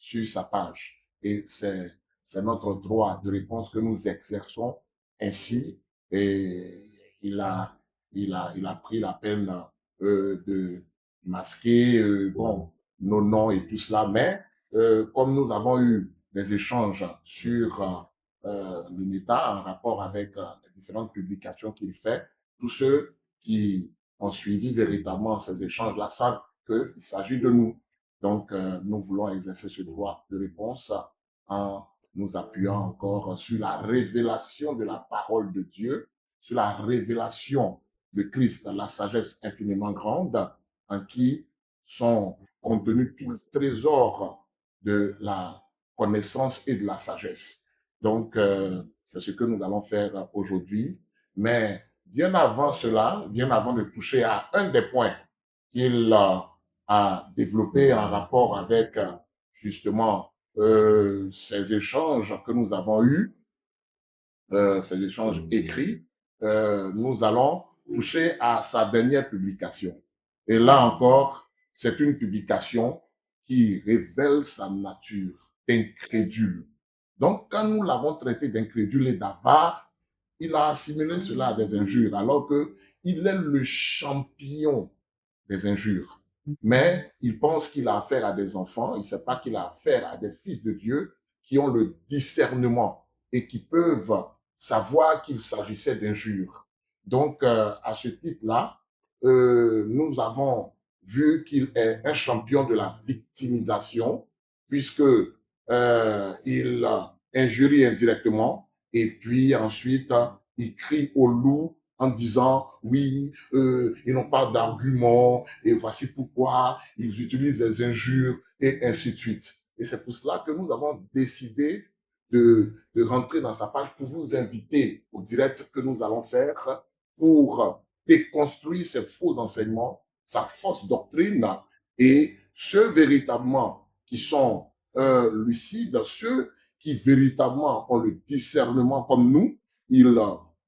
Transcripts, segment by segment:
sur sa page. Et c'est notre droit de réponse que nous exerçons ainsi. Et il a pris la peine de masquer bon, nos noms et tout cela. Mais comme nous avons eu des échanges sur l'État en rapport avec les différentes publications qu'il fait, tous ceux qui ont suivi véritablement ces échanges-là savent qu'il s'agit de nous. Donc, nous voulons exercer ce droit de réponse en nous appuyant encore sur la révélation de la parole de Dieu, sur la révélation de Christ, la sagesse infiniment grande, en qui sont contenus tout le trésor de la connaissance et de la sagesse. Donc, c'est ce que nous allons faire aujourd'hui. Mais bien avant cela, bien avant de toucher à un des points qu'il a développé en rapport avec justement ces échanges que nous avons eus, ces échanges écrits, nous allons toucher à sa dernière publication. Et là encore, c'est une publication qui révèle sa nature incrédule. Donc, quand nous l'avons traité d'incrédule et d'avare, il a assimilé cela à des injures, alors qu'il est le champion des injures. Mais il pense qu'il a affaire à des enfants, il ne sait pas qu'il a affaire à des fils de Dieu qui ont le discernement et qui peuvent savoir qu'il s'agissait d'injures. Donc, à ce titre-là, nous avons vu qu'il est un champion de la victimisation, puisque il injurie indirectement, et puis ensuite, il crie au loup en disant, oui, ils n'ont pas d'argument, et voici pourquoi ils utilisent des injures, et ainsi de suite. Et c'est pour cela que nous avons décidé de rentrer dans sa page pour vous inviter au direct que nous allons faire pour déconstruire ces faux enseignements, sa fausse doctrine, et ceux véritablement qui sont lucides, ceux qui véritablement ont le discernement comme nous, ils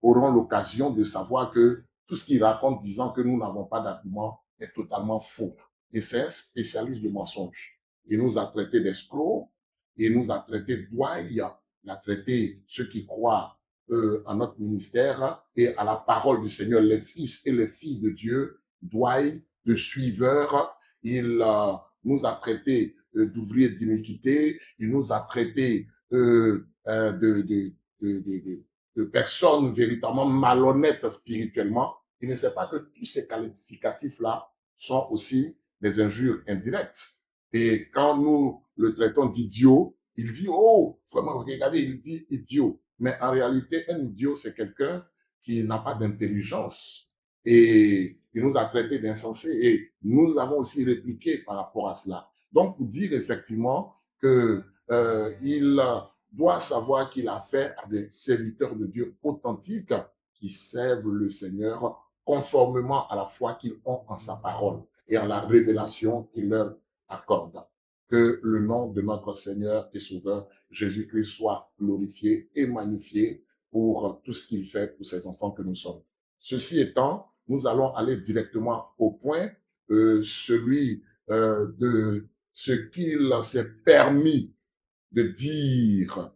auront l'occasion de savoir que tout ce qu'il raconte disant que nous n'avons pas d'argument est totalement faux. Et c'est un spécialiste de mensonges. Il nous a traités d'escrocs, il nous a traités d'ouailles, il a traité ceux qui croient à notre ministère et à la parole du Seigneur, les fils et les filles de Dieu, d'ouailles, de suiveurs. Il nous a traités d'ouvriers d'iniquité, il nous a traités de personnes véritablement malhonnêtes spirituellement. Il ne sait pas que tous ces qualificatifs-là sont aussi des injures indirectes. Et quand nous le traitons d'idiot, il dit, oh, vraiment, regardez, il dit idiot. Mais en réalité, un idiot, c'est quelqu'un qui n'a pas d'intelligence. Et il nous a traités d'insensés. Et nous avons aussi répliqué par rapport à cela. Donc, pour dire effectivement que il doit savoir qu'il a affaire à des serviteurs de Dieu authentiques qui servent le Seigneur conformément à la foi qu'ils ont en sa parole et en la révélation qu'il leur accorde. Que le nom de notre Seigneur et Sauveur Jésus-Christ soit glorifié et magnifié pour tout ce qu'il fait pour ses enfants que nous sommes. Ceci étant, nous allons aller directement au point, celui de ce qu'il s'est permis de dire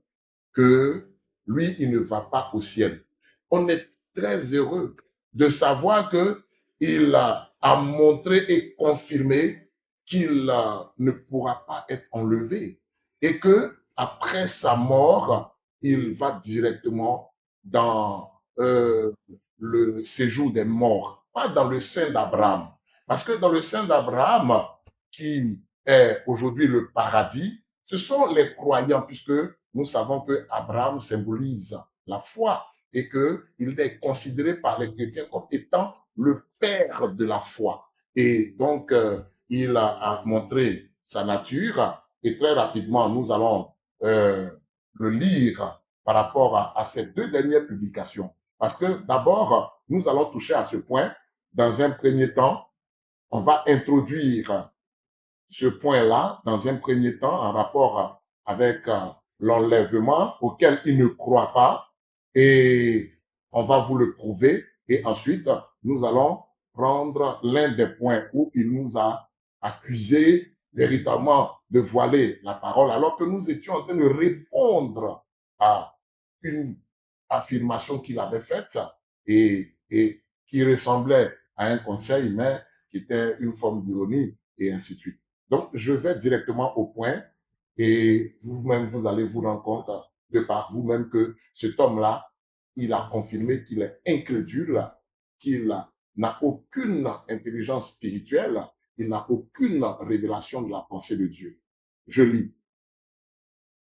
que lui, il ne va pas au ciel. On est très heureux de savoir que il a montré et confirmé qu'il ne pourra pas être enlevé et que après sa mort, il va directement dans le séjour des morts, pas dans le sein d'Abraham. Parce que dans le sein d'Abraham, qui est aujourd'hui le paradis, ce sont les croyants, puisque nous savons que Abraham symbolise la foi et qu'il est considéré par les chrétiens comme étant le père de la foi. Et donc, il a montré sa nature et très rapidement, nous allons le lire par rapport à ces deux dernières publications. Parce que d'abord, nous allons toucher à ce point. Dans un premier temps, on va introduire ce point-là, dans un premier temps, en rapport avec l'enlèvement auquel il ne croit pas, et on va vous le prouver, et ensuite, nous allons prendre l'un des points où il nous a accusés véritablement de voiler la parole, alors que nous étions en train de répondre à une affirmation qu'il avait faite et qui ressemblait à un conseil, mais qui était une forme d'ironie, et ainsi de suite. Donc, je vais directement au point, et vous-même, vous allez vous rendre compte de par vous-même que cet homme-là, il a confirmé qu'il est incrédule, qu'il n'a aucune intelligence spirituelle, il n'a aucune révélation de la pensée de Dieu. Je lis.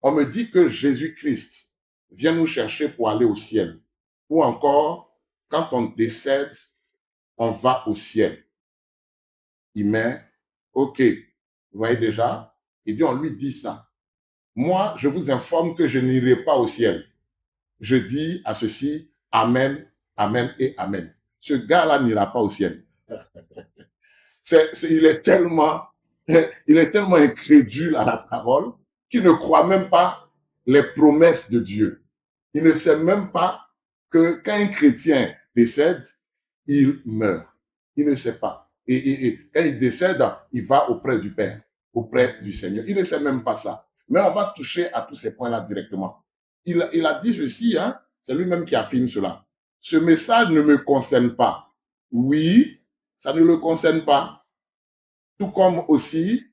On me dit que Jésus-Christ vient nous chercher pour aller au ciel. Ou encore, quand on décède, on va au ciel. Il met, OK, vous voyez déjà, il dit, on lui dit ça. Moi, je vous informe que je n'irai pas au ciel. Je dis à ceci, Amen, Amen et Amen. Ce gars-là n'ira pas au ciel. Il est tellement incrédule à la parole qu'il ne croit même pas les promesses de Dieu. Il ne sait même pas que quand un chrétien décède, il meurt. Il ne sait pas. Et quand il décède, il va auprès du Père, auprès du Seigneur. Il ne sait même pas ça. Mais on va toucher à tous ces points-là directement. Il a dit ceci, hein, c'est lui-même qui affirme cela. Ce message ne me concerne pas. Oui, ça ne le concerne pas. Tout comme aussi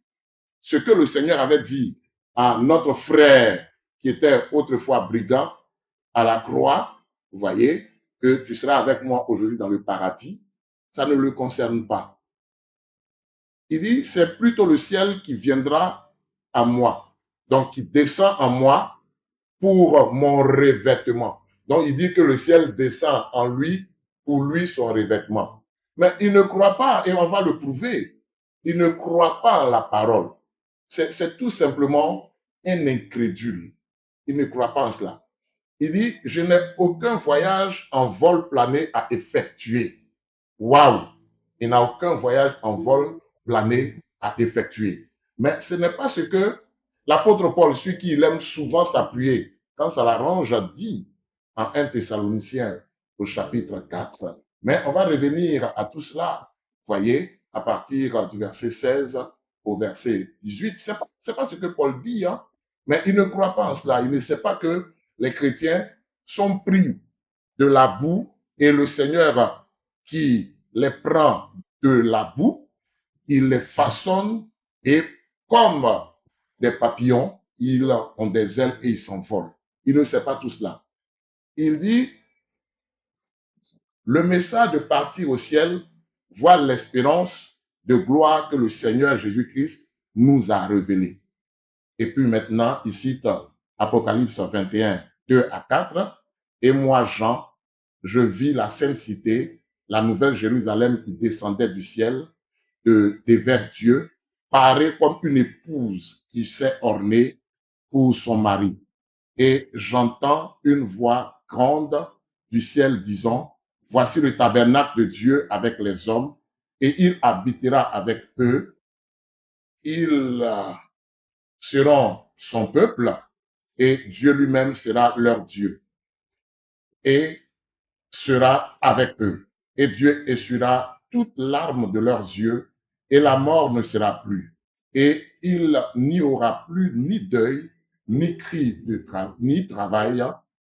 ce que le Seigneur avait dit à notre frère qui était autrefois brigand à la croix, vous voyez, que tu seras avec moi aujourd'hui dans le paradis, ça ne le concerne pas. Il dit, c'est plutôt le ciel qui viendra à moi, donc qui descend en moi pour mon revêtement. Donc il dit que le ciel descend en lui pour lui son revêtement. Mais il ne croit pas, et on va le prouver, il ne croit pas en la parole. C'est tout simplement un incrédule. Il ne croit pas en cela. Il dit, je n'ai aucun voyage en vol plané à effectuer. Waouh! Il n'a aucun voyage en vol plané à effectuer. Mais ce n'est pas ce que l'apôtre Paul, celui qui aime souvent s'appuyer, quand ça l'arrange, dit en 1 Thessaloniciens au chapitre 4. Mais on va revenir à tout cela, voyez, à partir du verset 16 au verset 18. C'est pas ce que Paul dit, hein? Mais il ne croit pas en cela. Il ne sait pas que les chrétiens sont pris de la boue et le Seigneur qui les prend de la boue, il les façonne et comme des papillons, ils ont des ailes et ils s'envolent. Il ne sait pas tout cela. Il dit, le message de partir au ciel voit l'espérance de gloire que le Seigneur Jésus-Christ nous a révélée. Et puis maintenant, il cite Apocalypse 21, 2 à 4. Et moi, Jean, je vis la sainte cité, la nouvelle Jérusalem qui descendait du ciel, des vers Dieu, parée comme une épouse qui s'est ornée pour son mari. Et j'entends une voix grande du ciel disant, voici le tabernacle de Dieu avec les hommes, et il habitera avec eux. Ils seront son peuple, et Dieu lui-même sera leur Dieu, et sera avec eux. Et Dieu essuiera toute larme de leurs yeux, et la mort ne sera plus. Et il n'y aura plus ni deuil, ni cri, ni travail,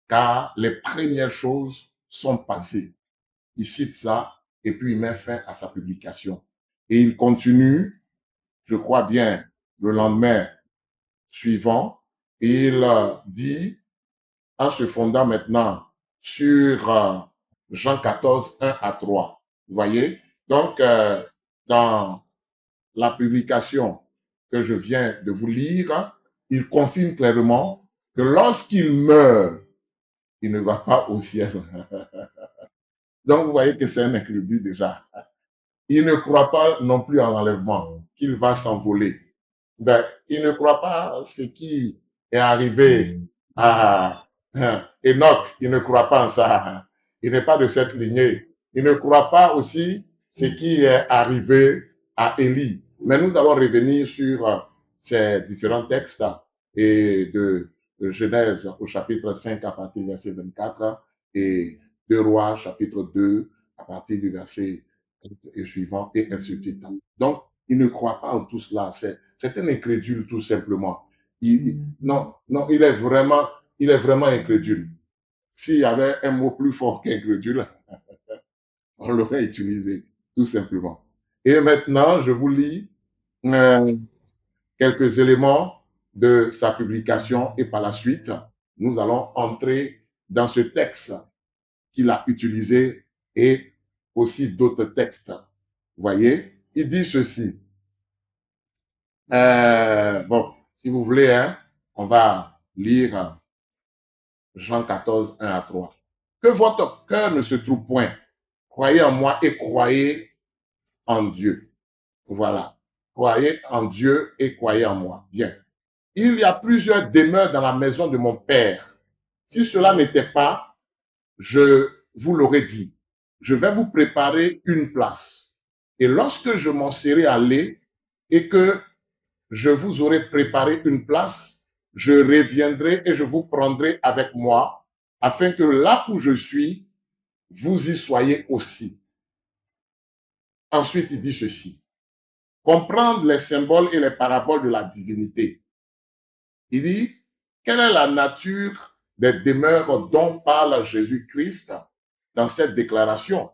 car les premières choses sont passées. Il cite ça, et puis il met fin à sa publication. Et il continue, je crois bien, le lendemain suivant, et il dit, en se fondant maintenant sur Jean 14, 1 à 3. Vous voyez? Donc, dans la publication que je viens de vous lire, il confirme clairement que lorsqu'il meurt, il ne va pas au ciel. Donc, vous voyez que c'est un incrédule déjà. Il ne croit pas non plus en l'enlèvement, qu'il va s'envoler. Ben, il ne croit pas ce qui est arrivé à Enoch. Il ne croit pas en ça. Il n'est pas de cette lignée. Il ne croit pas aussi ce qui est arrivé à Élie. Mais nous allons revenir sur ces différents textes et de Genèse au chapitre 5 à partir du verset 24 et de Rois chapitre 2 à partir du verset et suivant et ainsi de suite. Donc, il ne croit pas en tout cela. C'est un incrédule, tout simplement. Non, non, il est vraiment incrédule. S'il y avait un mot plus fort qu'incrédule, on l'aurait utilisé, tout simplement. Et maintenant, je vous lis euh, quelques éléments de sa publication et par la suite, nous allons entrer dans ce texte qu'il a utilisé et aussi d'autres textes. Vous voyez, il dit ceci. Bon, si vous voulez, hein, on va lire Jean 14, 1 à 3. Que votre cœur ne se trouve point. Croyez en moi et croyez en Dieu. Voilà. Croyez en Dieu et croyez en moi. Bien. Il y a plusieurs demeures dans la maison de mon Père. Si cela n'était pas, je vous l'aurais dit. Je vais vous préparer une place. Et lorsque je m'en serai allé et que je vous aurai préparé une place, je reviendrai et je vous prendrai avec moi, afin que là où je suis, vous y soyez aussi. Ensuite, il dit ceci. Comprendre les symboles et les paraboles de la divinité. Il dit, quelle est la nature des demeures dont parle Jésus-Christ dans cette déclaration?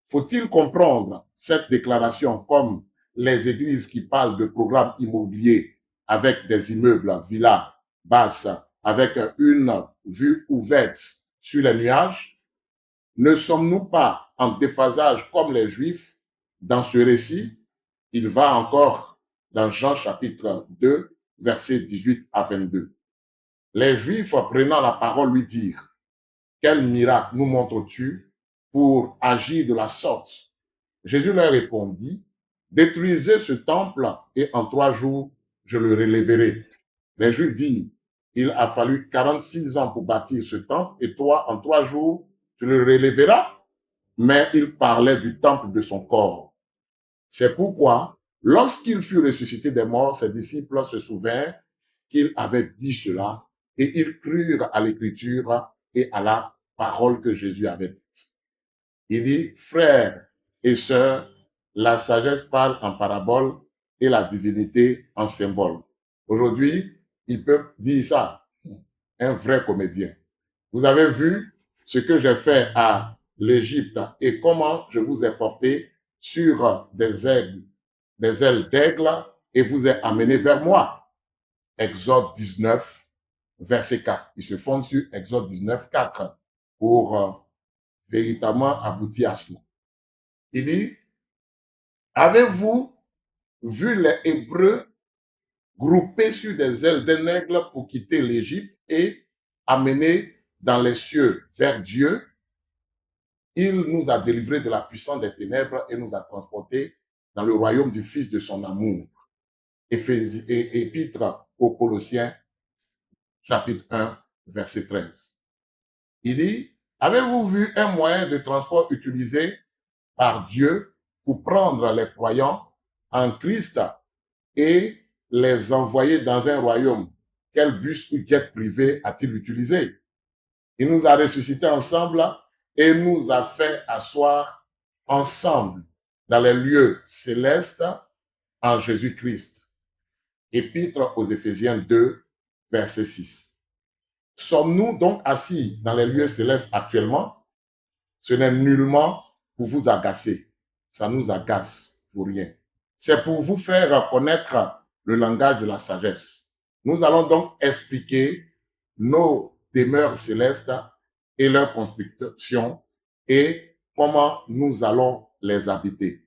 Faut-il comprendre cette déclaration comme les églises qui parlent de programmes immobiliers avec des immeubles, villas basses, avec une vue ouverte sur les nuages? Ne sommes-nous pas en déphasage comme les Juifs dans ce récit? Il va encore dans Jean chapitre 2, versets 18 à 22. Les Juifs prenant la parole lui dirent, quel miracle nous montres-tu pour agir de la sorte? Jésus leur répondit, détruisez ce temple et en 3 jours, je le relèverai. Les Juifs dirent, il a fallu 46 ans pour bâtir ce temple et toi, en 3 jours, tu le relèveras? Mais il parlait du temple de son corps. C'est pourquoi, lorsqu'il fut ressuscité des morts, ses disciples se souvinrent qu'il avait dit cela et ils crurent à l'écriture et à la parole que Jésus avait dite. Il dit, frères et sœurs, la sagesse parle en parabole et la divinité en symbole. Aujourd'hui, il peut dire ça, un vrai comédien. Vous avez vu ce que j'ai fait à l'Égypte et comment je vous ai porté sur des ailes d'aigle et vous ai amené vers moi. Exode 19, verset 4. Il se fonde sur Exode 19, 4 pour véritablement aboutir à cela. Il dit, avez-vous vu les Hébreux groupés sur des ailes d'un aigle pour quitter l'Égypte et amener dans les cieux vers Dieu? Il nous a délivrés de la puissance des ténèbres et nous a transportés dans le royaume du Fils de son amour. Épître aux Colossiens, chapitre 1, verset 13. Il dit, avez-vous vu un moyen de transport utilisé par Dieu pour prendre les croyants en Christ et les envoyer dans un royaume? Quel bus ou jet privé a-t-il utilisé? Il nous a ressuscités ensemble et nous a fait asseoir ensemble dans les lieux célestes en Jésus-Christ. Épître aux Éphésiens 2, verset 6. Sommes-nous donc assis dans les lieux célestes actuellement? Ce n'est nullement pour vous agacer. Ça nous agace pour rien. C'est pour vous faire connaître le langage de la sagesse. Nous allons donc expliquer nos demeures célestes et leur construction et comment nous allons les habiter.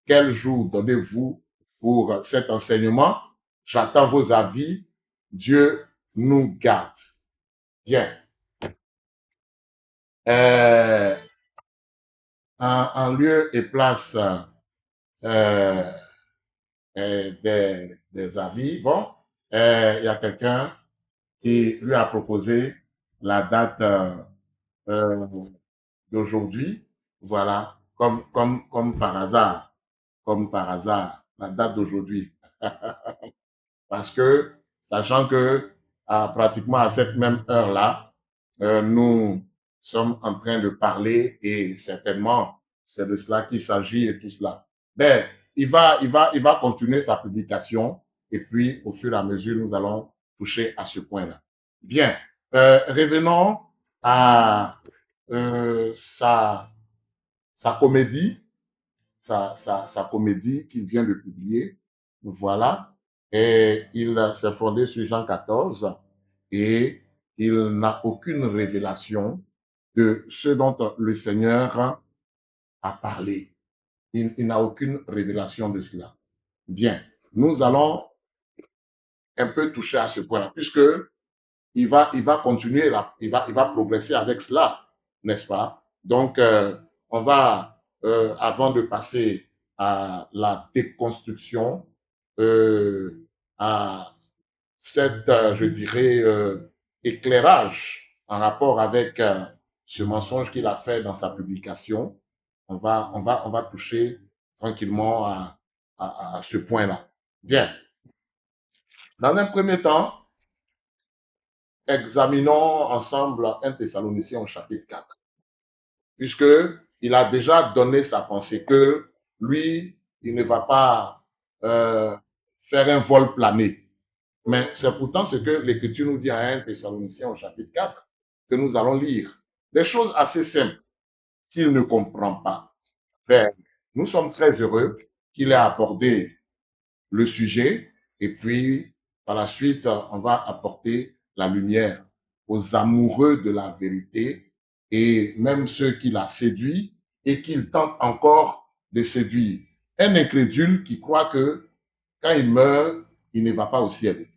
Quel jour donnez-vous pour cet enseignement? J'attends vos avis. Dieu nous garde. Bien. En lieu et place des avis, bon, il y a quelqu'un qui lui a proposé la date d'aujourd'hui, voilà, comme par hasard, la date d'aujourd'hui. Parce que, sachant que pratiquement à cette même heure-là, nous sommes en train de parler et certainement c'est de cela qu'il s'agit et tout cela. Mais il va continuer sa publication et puis au fur et à mesure, nous allons toucher à ce point-là. Bien, revenons à sa comédie, sa comédie qu'il vient de publier. Voilà. Et il s'est fondé sur Jean 14 et il n'a aucune révélation de ce dont le Seigneur a parlé. Il n'a aucune révélation de cela. Bien, nous allons un peu toucher à ce point-là, puisque il va continuer, il va progresser avec cela, n'est-ce pas? Donc, on va, avant de passer à la déconstruction, à cette, je dirais, éclairage en rapport avec ce mensonge qu'il a fait dans sa publication, on va toucher tranquillement à ce point-là. Bien. Dans un premier temps, examinons ensemble 1 Thessaloniciens au chapitre 4, puisque il a déjà donné sa pensée que lui, il ne va pas faire un vol plané. Mais c'est pourtant ce que l'Écriture nous dit à 1 Thessaloniciens au chapitre 4, que nous allons lire. Des choses assez simples qu'il ne comprend pas. Mais nous sommes très heureux qu'il ait abordé le sujet et puis par la suite, on va apporter la lumière aux amoureux de la vérité et même ceux qui la séduit et qu'il tente encore de séduire. Un incrédule qui croit que quand il meurt, il ne va pas au ciel.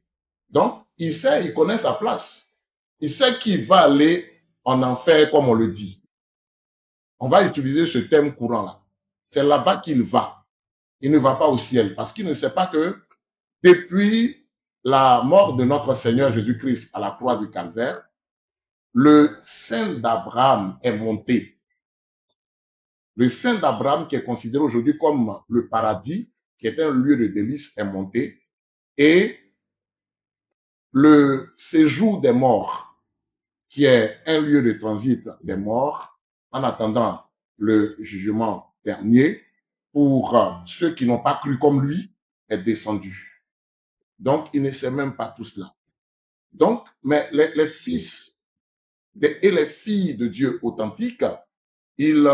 Donc, il sait, il connaît sa place. Il sait qu'il va aller en enfer, comme on le dit. On va utiliser ce thème courant-là. C'est là-bas qu'il va. Il ne va pas au ciel parce qu'il ne sait pas que depuis la mort de notre Seigneur Jésus-Christ à la croix du Calvaire, le sein d'Abraham est monté. Le sein d'Abraham, qui est considéré aujourd'hui comme le paradis, qui est un lieu de délice, est monté. Et le séjour des morts, qui est un lieu de transit des morts, en attendant le jugement dernier, pour ceux qui n'ont pas cru comme lui, est descendu. Donc, il ne sait même pas tout cela. Donc, mais les fils et les filles de Dieu authentiques, ils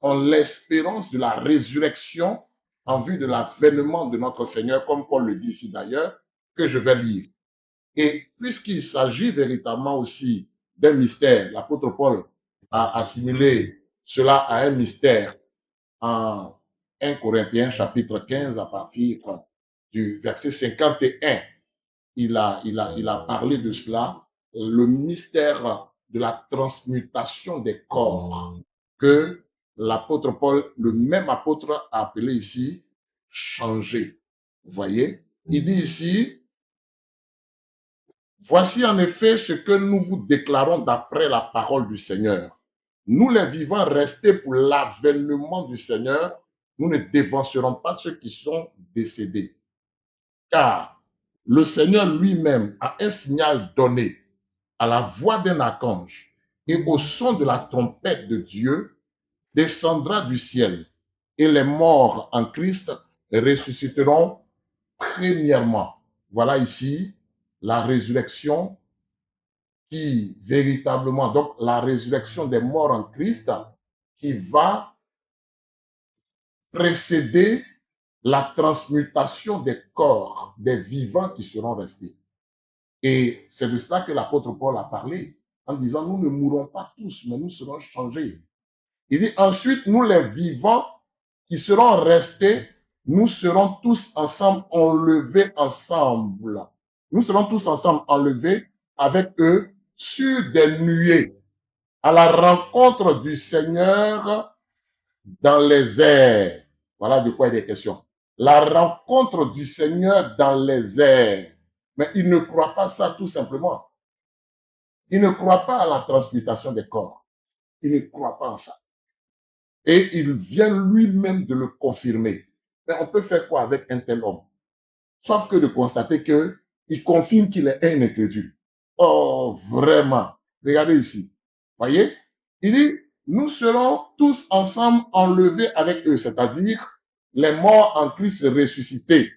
ont l'espérance de la résurrection en vue de l'avènement de notre Seigneur, comme Paul le dit ici d'ailleurs, que je vais lire. Et puisqu'il s'agit véritablement aussi d'un mystère, l'apôtre Paul a assimilé cela à un mystère en 1 Corinthiens chapitre 15 à partir du verset 51. Il a parlé de cela, le mystère de la transmutation des corps que l'apôtre Paul, le même apôtre, a appelé ici changer. Vous voyez? Il dit ici, voici en effet ce que nous vous déclarons d'après la parole du Seigneur. Nous les vivants restés pour l'avènement du Seigneur, nous ne dévancerons pas ceux qui sont décédés. Car le Seigneur lui-même a un signal donné à la voix d'un archange et au son de la trompette de Dieu, descendra du ciel et les morts en Christ ressusciteront premièrement. Voilà ici la résurrection qui véritablement, donc la résurrection des morts en Christ qui va précéder la transmutation des corps des vivants qui seront restés. Et c'est de cela que l'apôtre Paul a parlé en disant, nous ne mourrons pas tous, mais nous serons changés. Il dit, ensuite, nous les vivants qui seront restés, nous serons tous ensemble enlevés ensemble. Nous serons tous ensemble enlevés avec eux sur des nuées à la rencontre du Seigneur dans les airs. Voilà de quoi il est question. La rencontre du Seigneur dans les airs. Mais il ne croit pas ça tout simplement. Il ne croit pas à la transmutation des corps. Il ne croit pas en ça. Et il vient lui-même de le confirmer. Mais on peut faire quoi avec un tel homme? Sauf que de constater qu'il confirme qu'il est un incrédule. Oh, vraiment. Regardez ici. Voyez? Il dit, nous serons tous ensemble enlevés avec eux, c'est-à-dire les morts en Christ ressuscités.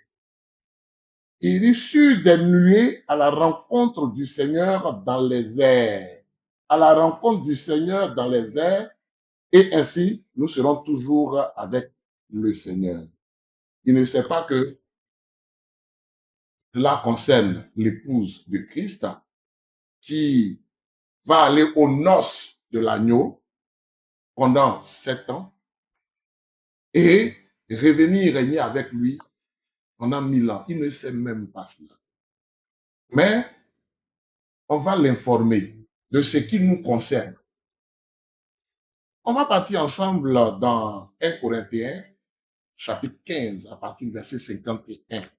Il issu des nuées à la rencontre du Seigneur dans les airs. À la rencontre du Seigneur dans les airs, et ainsi, nous serons toujours avec le Seigneur. Il ne sait pas que cela concerne l'épouse de Christ qui va aller aux noces de l'agneau pendant 7 ans et revenir régner avec lui pendant 1000 ans. Il ne sait même pas cela. Mais on va l'informer de ce qui nous concerne. On va partir ensemble dans 1 Corinthiens, chapitre 15, à partir du verset 51,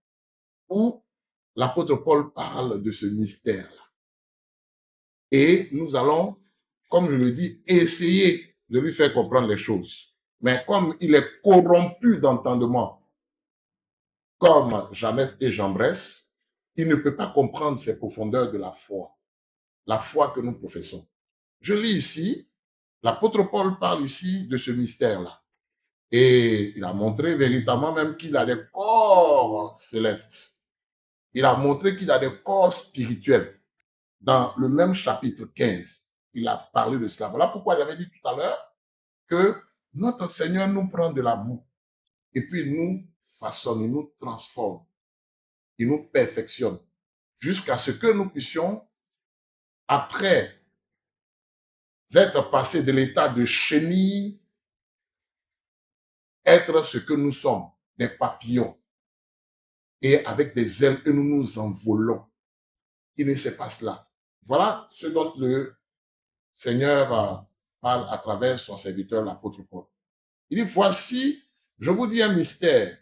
où l'apôtre Paul parle de ce mystère-là. Et nous allons, comme je le dis, essayer de lui faire comprendre les choses. Mais comme il est corrompu d'entendement, comme Janès et Jambres, il ne peut pas comprendre ces profondeurs de la foi que nous professons. Je lis ici, l'apôtre Paul parle ici de ce mystère-là. Et il a montré véritablement même qu'il a des corps célestes. Il a montré qu'il a des corps spirituels. Dans le même chapitre 15, il a parlé de cela. Voilà pourquoi j'avais dit tout à l'heure que notre Seigneur nous prend de la boue et puis nous façonne, il nous transforme, il nous perfectionne jusqu'à ce que nous puissions, après être passés de l'état de chenille, être ce que nous sommes, des papillons, et avec des ailes, et nous nous envolons. Il ne sait pas cela. Voilà ce dont le Seigneur parle à travers son serviteur, l'apôtre Paul. Il dit, voici, je vous dis un mystère.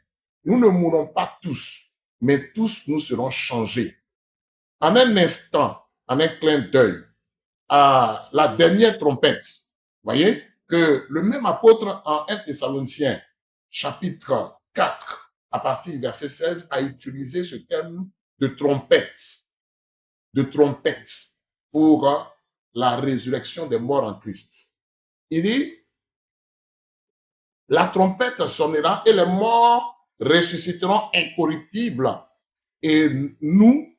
Nous ne mourrons pas tous, mais tous nous serons changés. En un instant, en un clin d'œil, à la dernière trompette. Voyez que le même apôtre en 1 Thessaloniciens, chapitre 4, à partir du verset 16, a utilisé ce terme de trompette pour la résurrection des morts en Christ. Il dit, la trompette sonnera et les morts ressusciteront incorruptibles et nous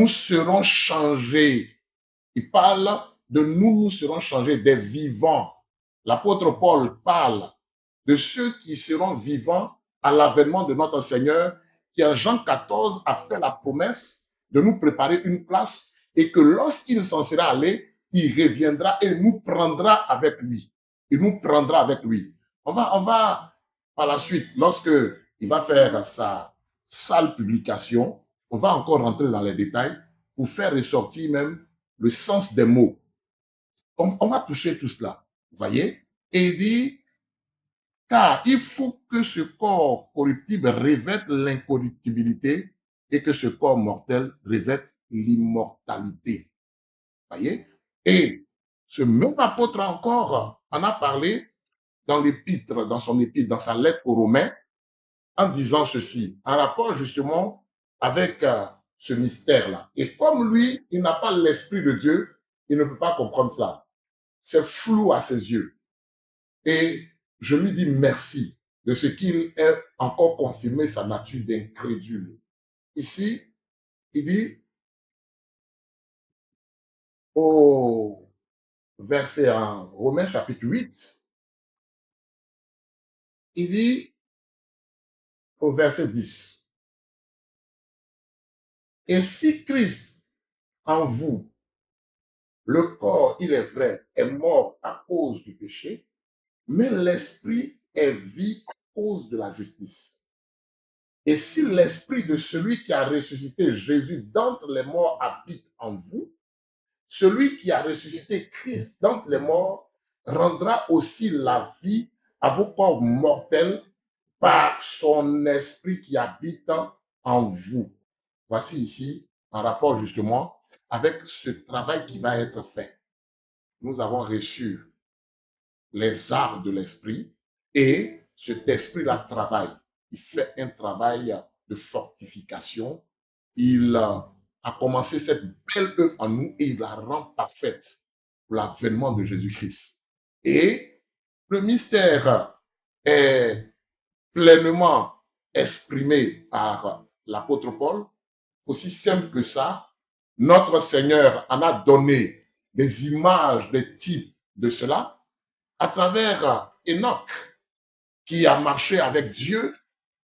serons changés. Il parle de nous serons changés des vivants. L'apôtre Paul parle de ceux qui seront vivants à l'avènement de notre Seigneur, qui en Jean 14 a fait la promesse de nous préparer une place et que lorsqu'il s'en sera allé, il reviendra et nous prendra avec lui. Il nous prendra avec lui. On va par la suite, lorsque il va faire sa sale publication, on va encore rentrer dans les détails pour faire ressortir même le sens des mots. On va toucher tout cela, vous voyez. Et il dit, car il faut que ce corps corruptible revête l'incorruptibilité et que ce corps mortel revête l'immortalité. Voyez. Et ce même apôtre encore en a parlé dans l'épître, dans son épître, dans sa lettre aux Romains, en disant ceci, en rapport justement avec ce mystère-là. Et comme lui, il n'a pas l'Esprit de Dieu, il ne peut pas comprendre ça. C'est flou à ses yeux. Et je lui dis merci de ce qu'il ait encore confirmé sa nature d'incrédule. Ici, il dit au verset en Romains chapitre 8, il dit au verset 10, et si Christ en vous, le corps, il est vrai, est mort à cause du péché, mais l'esprit est vie à cause de la justice. Et si l'esprit de celui qui a ressuscité Jésus d'entre les morts habite en vous, celui qui a ressuscité Christ d'entre les morts rendra aussi la vie à vos corps mortels par son esprit qui habite en vous. Voici ici un rapport justement avec ce travail qui va être fait. Nous avons reçu les arts de l'esprit et cet esprit-là travaille. Il fait un travail de fortification. Il a commencé cette belle œuvre en nous et il la rend parfaite pour l'avènement de Jésus-Christ. Et le mystère est pleinement exprimé par l'apôtre Paul, aussi simple que ça, notre Seigneur en a donné des images, des types de cela à travers Enoch, qui a marché avec Dieu,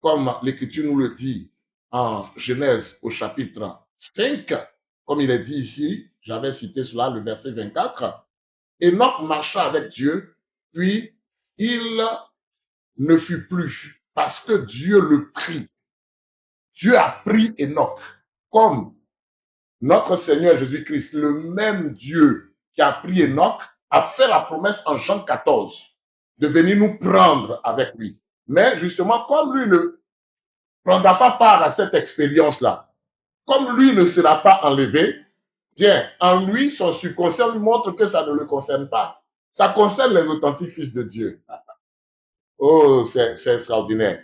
comme l'Écriture nous le dit en Genèse au chapitre 5, comme il est dit ici, j'avais cité cela, le verset 24. Enoch marcha avec Dieu, puis il ne fut plus, parce que Dieu le prit. Dieu a pris Enoch, comme notre Seigneur Jésus-Christ, le même Dieu qui a pris Enoch, a fait la promesse en Jean 14 de venir nous prendre avec lui. Mais justement, comme lui ne prendra pas part à cette expérience-là, comme lui ne sera pas enlevé, bien, en lui, son subconscient lui montre que ça ne le concerne pas. Ça concerne les authentiques fils de Dieu. Oh, c'est extraordinaire.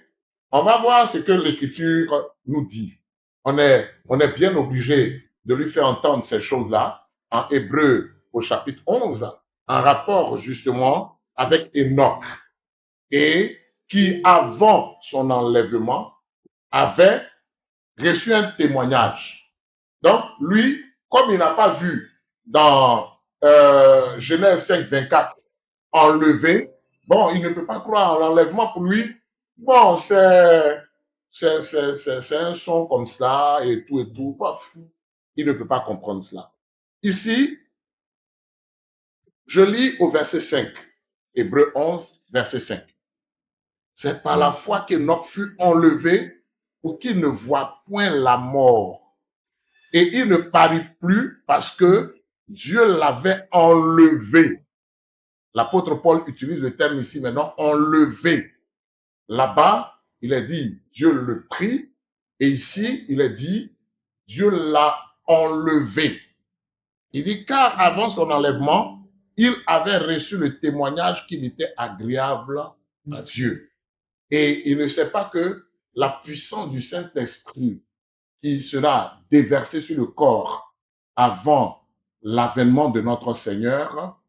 On va voir ce que l'Écriture nous dit. On est bien obligé de lui faire entendre ces choses-là en Hébreu au chapitre 11, en rapport justement avec Enoch, et qui, avant son enlèvement, avait reçu un témoignage. Donc, lui, comme il n'a pas vu dans Genèse 5, 24, enlevé, bon, il ne peut pas croire en l'enlèvement. Pour lui, bon, c'est un son comme ça et tout. Il ne peut pas comprendre cela. Ici, je lis au verset 5, Hébreu 11, verset 5. C'est par la foi qu'Enoch fut enlevé pour qu'il ne voie point la mort. Et il ne parut plus parce que Dieu l'avait enlevé. L'apôtre Paul utilise le terme ici maintenant, enlevé. Là-bas, il est dit, Dieu le prit, et ici, il est dit, Dieu l'a enlevé. Il dit, car avant son enlèvement, il avait reçu le témoignage qu'il était agréable à Dieu. Et il ne sait pas que la puissance du Saint-Esprit qui sera déversée sur le corps avant l'avènement de notre Seigneur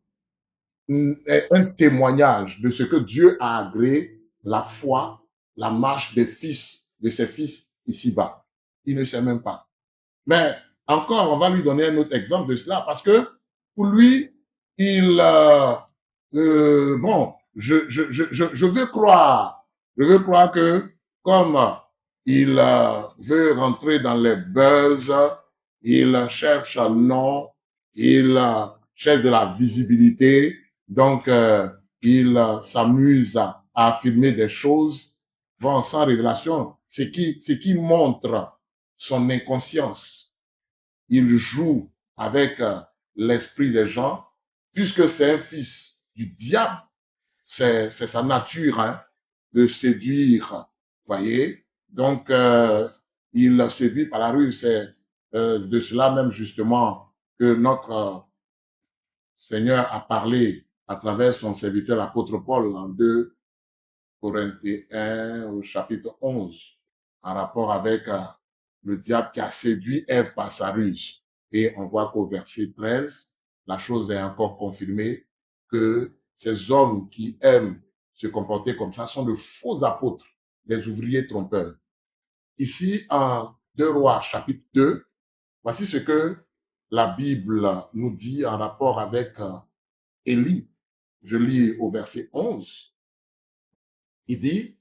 est un témoignage de ce que Dieu a agréé, la foi, la marche des fils, de ses fils ici-bas. Il ne sait même pas. Mais encore, on va lui donner un autre exemple de cela parce que pour lui, il, bon, je veux croire que comme il veut rentrer dans les buzz, il cherche un nom, il cherche de la visibilité, donc il s'amuse à affirmer des choses, bon, sans révélation, ce qui montre son inconscience. Il joue avec l'esprit des gens, puisque c'est un fils du diable, c'est sa nature hein, de séduire, voyez. Donc, il séduit par la rue, c'est de cela même justement que notre Seigneur a parlé à travers son serviteur l'apôtre Paul en 2 Corinthiens au chapitre 11, en rapport avec le diable qui a séduit Ève par sa ruse. Et on voit qu'au verset 13, la chose est encore confirmée que ces hommes qui aiment se comporter comme ça sont de faux apôtres, des ouvriers trompeurs. Ici, en 2 Rois, chapitre 2, voici ce que la Bible nous dit en rapport avec Élie. Je lis au verset 11. Il dit,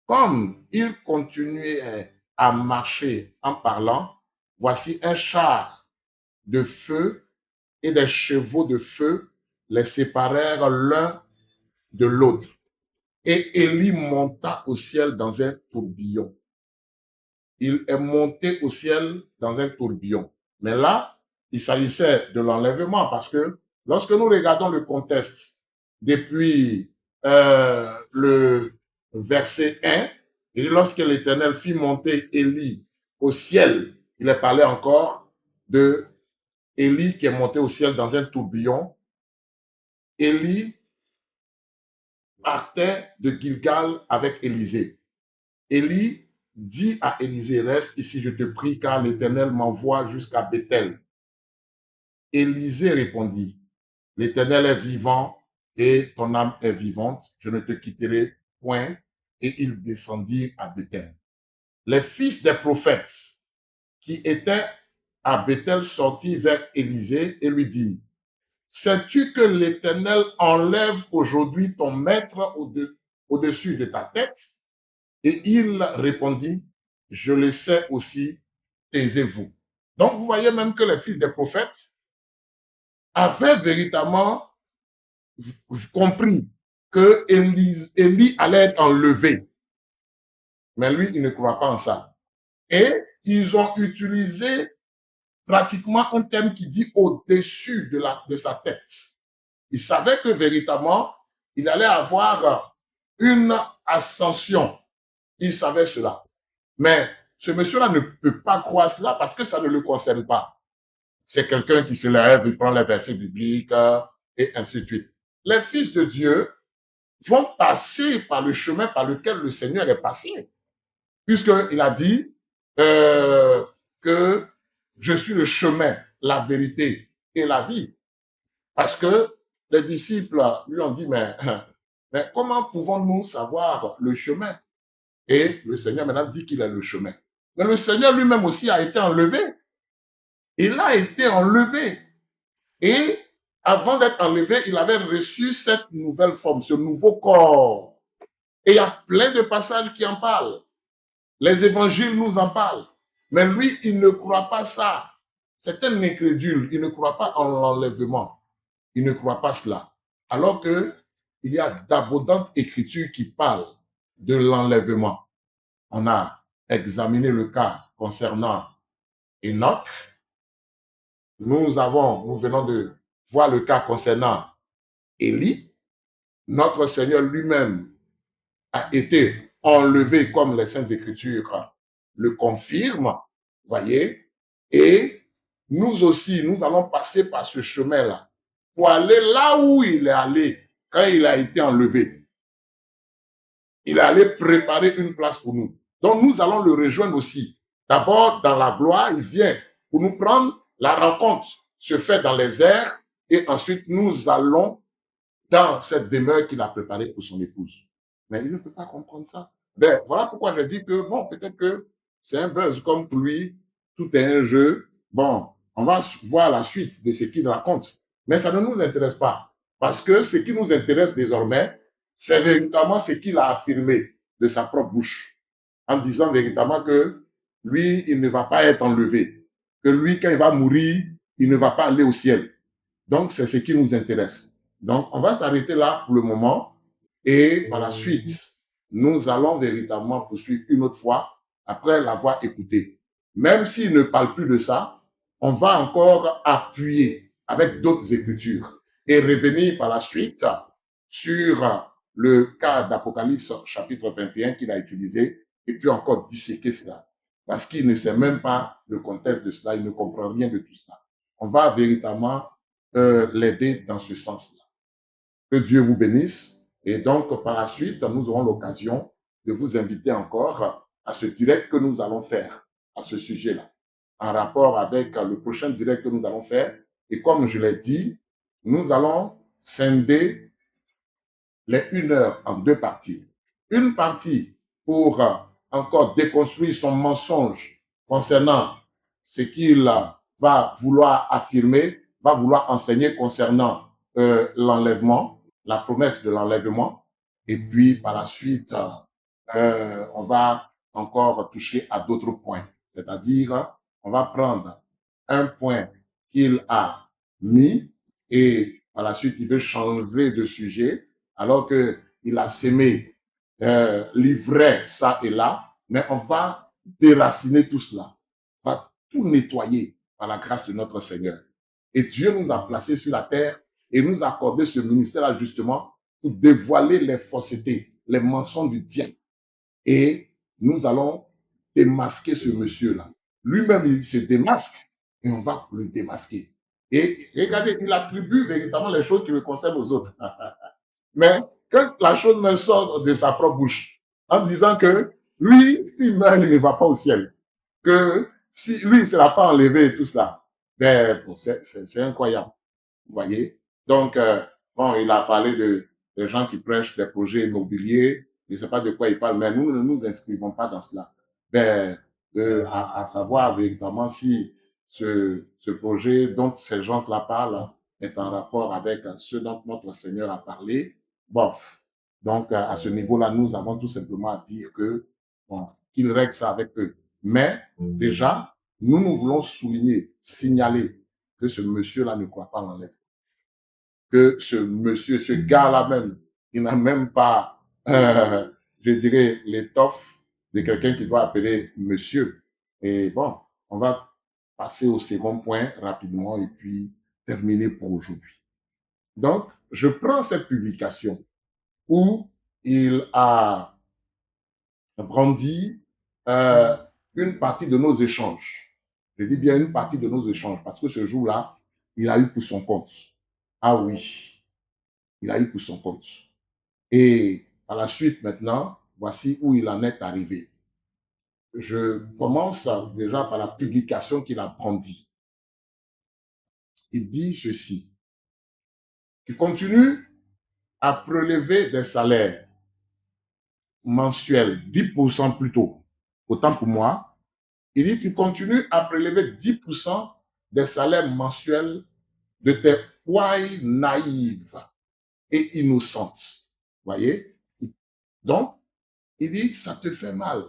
comme il continuait à marcher en parlant, voici un char de feu et des chevaux de feu les séparèrent l'un de l'autre. Et Élie monta au ciel dans un tourbillon. Il est monté au ciel dans un tourbillon. Mais là, il s'agissait de l'enlèvement parce que lorsque nous regardons le contexte depuis le verset 1, et lorsque l'Éternel fit monter Élie au ciel, il est parlé encore de Élie qui est monté au ciel dans un tourbillon. Élie partait de Gilgal avec Élisée. Élie dit à Élisée, reste ici, je te prie, car l'Éternel m'envoie jusqu'à Bethel. Élisée répondit, l'Éternel est vivant et ton âme est vivante, je ne te quitterai point. et ils descendirent à Bethel. Les fils des prophètes qui étaient à Bethel sortirent vers Élisée et lui dirent, sais-tu que l'Éternel enlève aujourd'hui ton maître au-dessus de ta tête? Et il répondit, je le sais aussi, taisez-vous. Donc vous voyez même que les fils des prophètes avaient véritablement compris que Élie allait être enlevé. Mais lui, il ne croit pas en ça. Et ils ont utilisé pratiquement un terme qui dit au-dessus de sa tête. Il savait que véritablement, il allait avoir une ascension. Il savait cela. Mais ce monsieur-là ne peut pas croire cela parce que ça ne le concerne pas. C'est quelqu'un qui se lève, il prend les versets bibliques et ainsi de suite. Les fils de Dieu vont passer par le chemin par lequel le Seigneur est passé. Puisqu'il a dit que je suis le chemin, la vérité et la vie. Parce que les disciples lui ont dit, mais comment pouvons-nous savoir le chemin? Et le Seigneur maintenant dit qu'il est le chemin. Mais le Seigneur lui-même aussi a été enlevé. Il a été enlevé. Et avant d'être enlevé, il avait reçu cette nouvelle forme, ce nouveau corps. Et il y a plein de passages qui en parlent. Les évangiles nous en parlent. Mais lui, il ne croit pas ça. C'est un incrédule. Il ne croit pas en l'enlèvement. Il ne croit pas cela. Alors que il y a d'abondantes écritures qui parlent de l'enlèvement. On a examiné le cas concernant Enoch. Nous venons de voir le cas concernant Élie. Notre Seigneur lui-même a été enlevé comme les Saintes Écritures le confirment, voyez, et nous aussi, nous allons passer par ce chemin-là pour aller là où il est allé quand il a été enlevé. Il est allé préparer une place pour nous. Donc nous allons le rejoindre aussi. D'abord, dans la gloire, il vient pour nous prendre. La rencontre se fait dans les airs et ensuite nous allons dans cette demeure qu'il a préparée pour son épouse. Mais il ne peut pas comprendre ça. Ben, voilà pourquoi je dis que, bon, peut-être que c'est un buzz comme pour lui, tout est un jeu. Bon, on va voir la suite de ce qu'il raconte. Mais ça ne nous intéresse pas. Parce que ce qui nous intéresse désormais, c'est véritablement ce qu'il a affirmé de sa propre bouche. En disant véritablement que lui, il ne va pas être enlevé. Que lui, quand il va mourir, il ne va pas aller au ciel. Donc, c'est ce qui nous intéresse. Donc, on va s'arrêter là pour le moment et par la suite, nous allons véritablement poursuivre une autre fois après l'avoir écouté. Même s'il ne parle plus de ça, on va encore appuyer avec d'autres écritures et revenir par la suite sur le cas d'Apocalypse chapitre 21 qu'il a utilisé et puis encore disséquer cela. Parce qu'il ne sait même pas le contexte de cela, il ne comprend rien de tout cela. On va véritablement l'aider dans ce sens-là. Que Dieu vous bénisse. Et donc, par la suite, nous aurons l'occasion de vous inviter encore à ce direct que nous allons faire à ce sujet-là, en rapport avec le prochain direct que nous allons faire. Et comme je l'ai dit, nous allons scinder les 1 heure en 2 parties. Une partie pour encore déconstruire son mensonge concernant ce qu'il va vouloir affirmer, va vouloir enseigner concernant l'enlèvement, la promesse de l'enlèvement. Et puis, par la suite, on va encore toucher à d'autres points. C'est-à-dire, on va prendre un point qu'il a mis et par la suite, il veut changer de sujet alors qu'il a semé l'ivraie ça et là, mais on va déraciner tout cela, on va tout nettoyer par la grâce de notre Seigneur. Et Dieu nous a placés sur la terre et nous a accordé ce ministère-là justement pour dévoiler les faussetés, les mensonges du diable. Et nous allons démasquer ce monsieur-là. Lui-même, il se démasque et on va le démasquer. Et regardez, il attribue véritablement les choses qui le concernent aux autres. Mais quand la chose me sort de sa propre bouche, en disant que lui, s'il meurt, il ne va pas au ciel. Que si lui, il ne sera pas enlevé et tout ça. Ben, bon, c'est incroyable. Vous voyez? Donc, bon, il a parlé de gens qui prêchent des projets immobiliers je ne sais pas de quoi il parle, mais nous ne nous inscrivons pas dans cela. Ben, à savoir véritablement si ce projet dont ces gens-là parlent est en rapport avec ce dont notre Seigneur a parlé, bof. Donc, à ce niveau-là, nous avons tout simplement à dire que, bon, qu'ils règlent ça avec eux. Mais, déjà, nous voulons souligner, signaler que ce monsieur-là ne croit pas en l'enlèvement. Que ce monsieur, ce gars-là même, il n'a même pas, je dirais, l'étoffe de quelqu'un qui doit appeler monsieur. Et bon, on va passer au second point rapidement et puis terminer pour aujourd'hui. Donc, je prends cette publication où il a brandi une partie de nos échanges. Je dis bien une partie de nos échanges parce que ce jour-là, il a eu pour son compte. Ah oui, il a eu pour son compte. Et à la suite maintenant, voici où il en est arrivé. Je commence déjà par la publication qu'il a brandie. Il dit ceci. Tu continues à prélever des salaires mensuels, 10% plutôt, autant pour moi. Il dit, tu continues à prélever 10% des salaires mensuels de tes poilles naïves et innocentes. Voyez? Donc, il dit, ça te fait mal.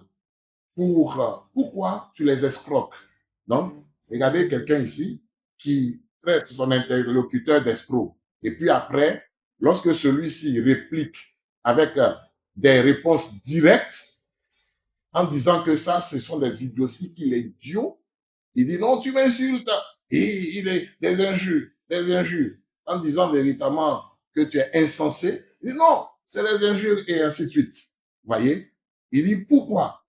Pourquoi tu les escroques? Donc, regardez quelqu'un ici qui traite son interlocuteur d'escroc. Et puis après, lorsque celui-ci réplique avec des réponses directes, en disant que ça, ce sont des idioties qu'il est idiot, il dit non, tu m'insultes. Et il est des injures, en disant véritablement que tu es insensé. Il dit non, c'est des injures et ainsi de suite. Voyez? Il dit pourquoi?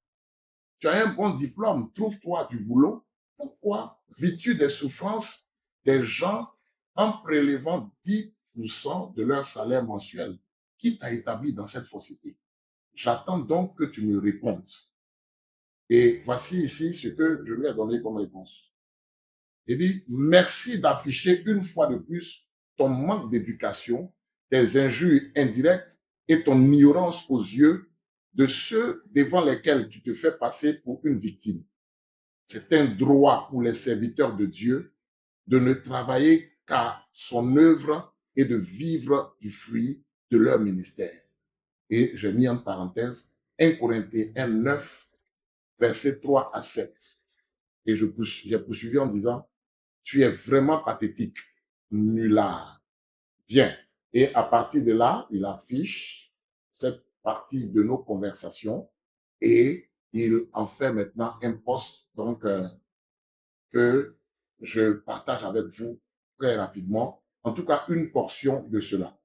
Tu as un bon diplôme, trouve-toi du boulot. Pourquoi vis-tu des souffrances des gens en prélevant 10% de leur salaire mensuel? Qui t'a établi dans cette fausseté? J'attends donc que tu me répondes. Et voici ici ce que je lui ai donné comme réponse. Il dit, merci d'afficher une fois de plus ton manque d'éducation, tes injures indirectes et ton ignorance aux yeux de ceux devant lesquels tu te fais passer pour une victime. C'est un droit pour les serviteurs de Dieu de ne travailler qu'à son œuvre et de vivre du fruit de leur ministère. Et j'ai mis en parenthèse 1 Corinthiens 9, versets 3 à 7. Et j'ai poursuivi en disant, tu es vraiment pathétique, nulard. Bien. Et à partir de là, il affiche cette partie de nos conversations et il en fait maintenant un post donc, que je partage avec vous très rapidement, en tout cas une portion de cela.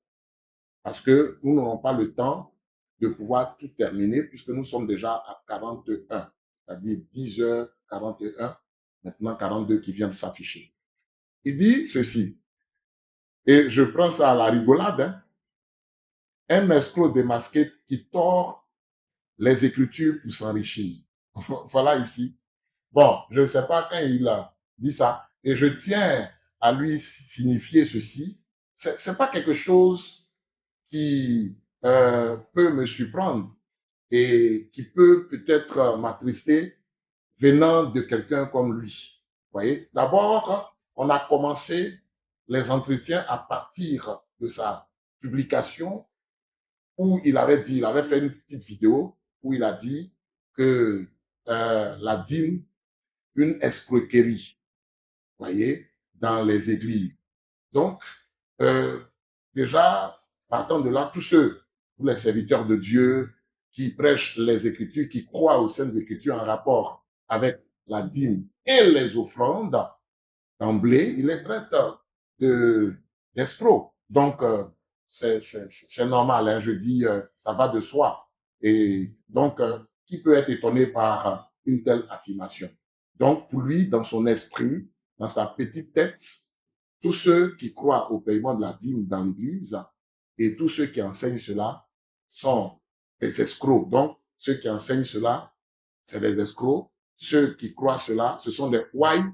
Parce que nous n'aurons pas le temps de pouvoir tout terminer puisque nous sommes déjà à 41, c'est-à-dire 10h41, maintenant 42 qui viennent de s'afficher. Il dit ceci, et je prends ça à la rigolade, hein, un escroc démasqué qui tord les Écritures pour s'enrichir. Voilà ici. Bon, je ne sais pas quand il a dit ça, et je tiens à lui signifier ceci. C'est pas quelque chose qui peut me surprendre et qui peut peut-être m'attrister venant de quelqu'un comme lui. Vous voyez, d'abord, on a commencé les entretiens à partir de sa publication où il avait dit, il avait fait une petite vidéo où il a dit que la dîme, une escroquerie, vous voyez, dans les églises. Donc, déjà, partant de là, tous ceux, tous les serviteurs de Dieu qui prêchent les Écritures, qui croient aux Saintes Écritures en rapport avec la dîme et les offrandes, d'emblée, il les traite d'escrocs. Donc, c'est normal, hein, je dis, ça va de soi. Et donc, qui peut être étonné par une telle affirmation? Donc, pour lui, dans son esprit, dans sa petite tête, tous ceux qui croient au paiement de la dîme dans l'Église et tous ceux qui enseignent cela sont des escrocs. Donc, ceux qui enseignent cela, c'est des escrocs. Ceux qui croient cela, ce sont des ouailles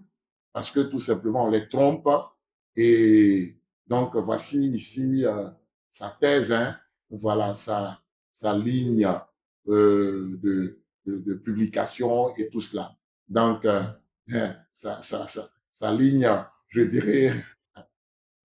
parce que tout simplement on les trompe. Et donc voici ici sa thèse, hein. Voilà, ça, sa ligne de publication et tout cela. Donc, sa ligne, je dirais,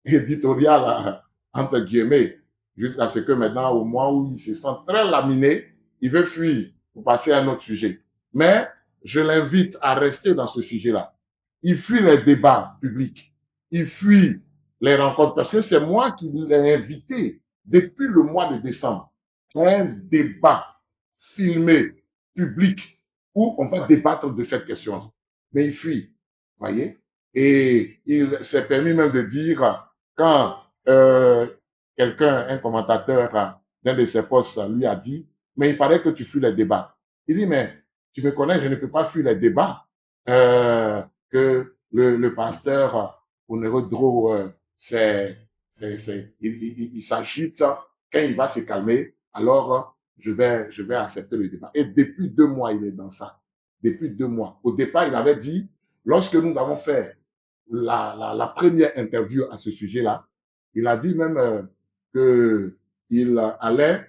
éditoriale, entre guillemets, jusqu'à ce que maintenant, au moment où il se sent très laminé, il veut fuir pour passer à un autre sujet. Mais je l'invite à rester dans ce sujet-là. Il fuit les débats publics. Il fuit les rencontres parce que c'est moi qui l'ai invité depuis le mois de décembre. Un débat filmé, public, où on va débattre de cette question. Mais il fuit, voyez. Et il s'est permis même de dire, quand quelqu'un, un commentateur d'un de ses postes lui a dit, mais il paraît que tu fuis les débats. Il dit, mais tu me connais, je ne peux pas fuir les débats. Que le pasteur Onero Dro, il s'agite. Quand il va se calmer, alors je vais accepter le débat. Et depuis 2 mois, il est dans ça. Depuis 2 mois. Au départ, il avait dit, lorsque nous avons fait la première interview à ce sujet-là, il a dit même qu'il allait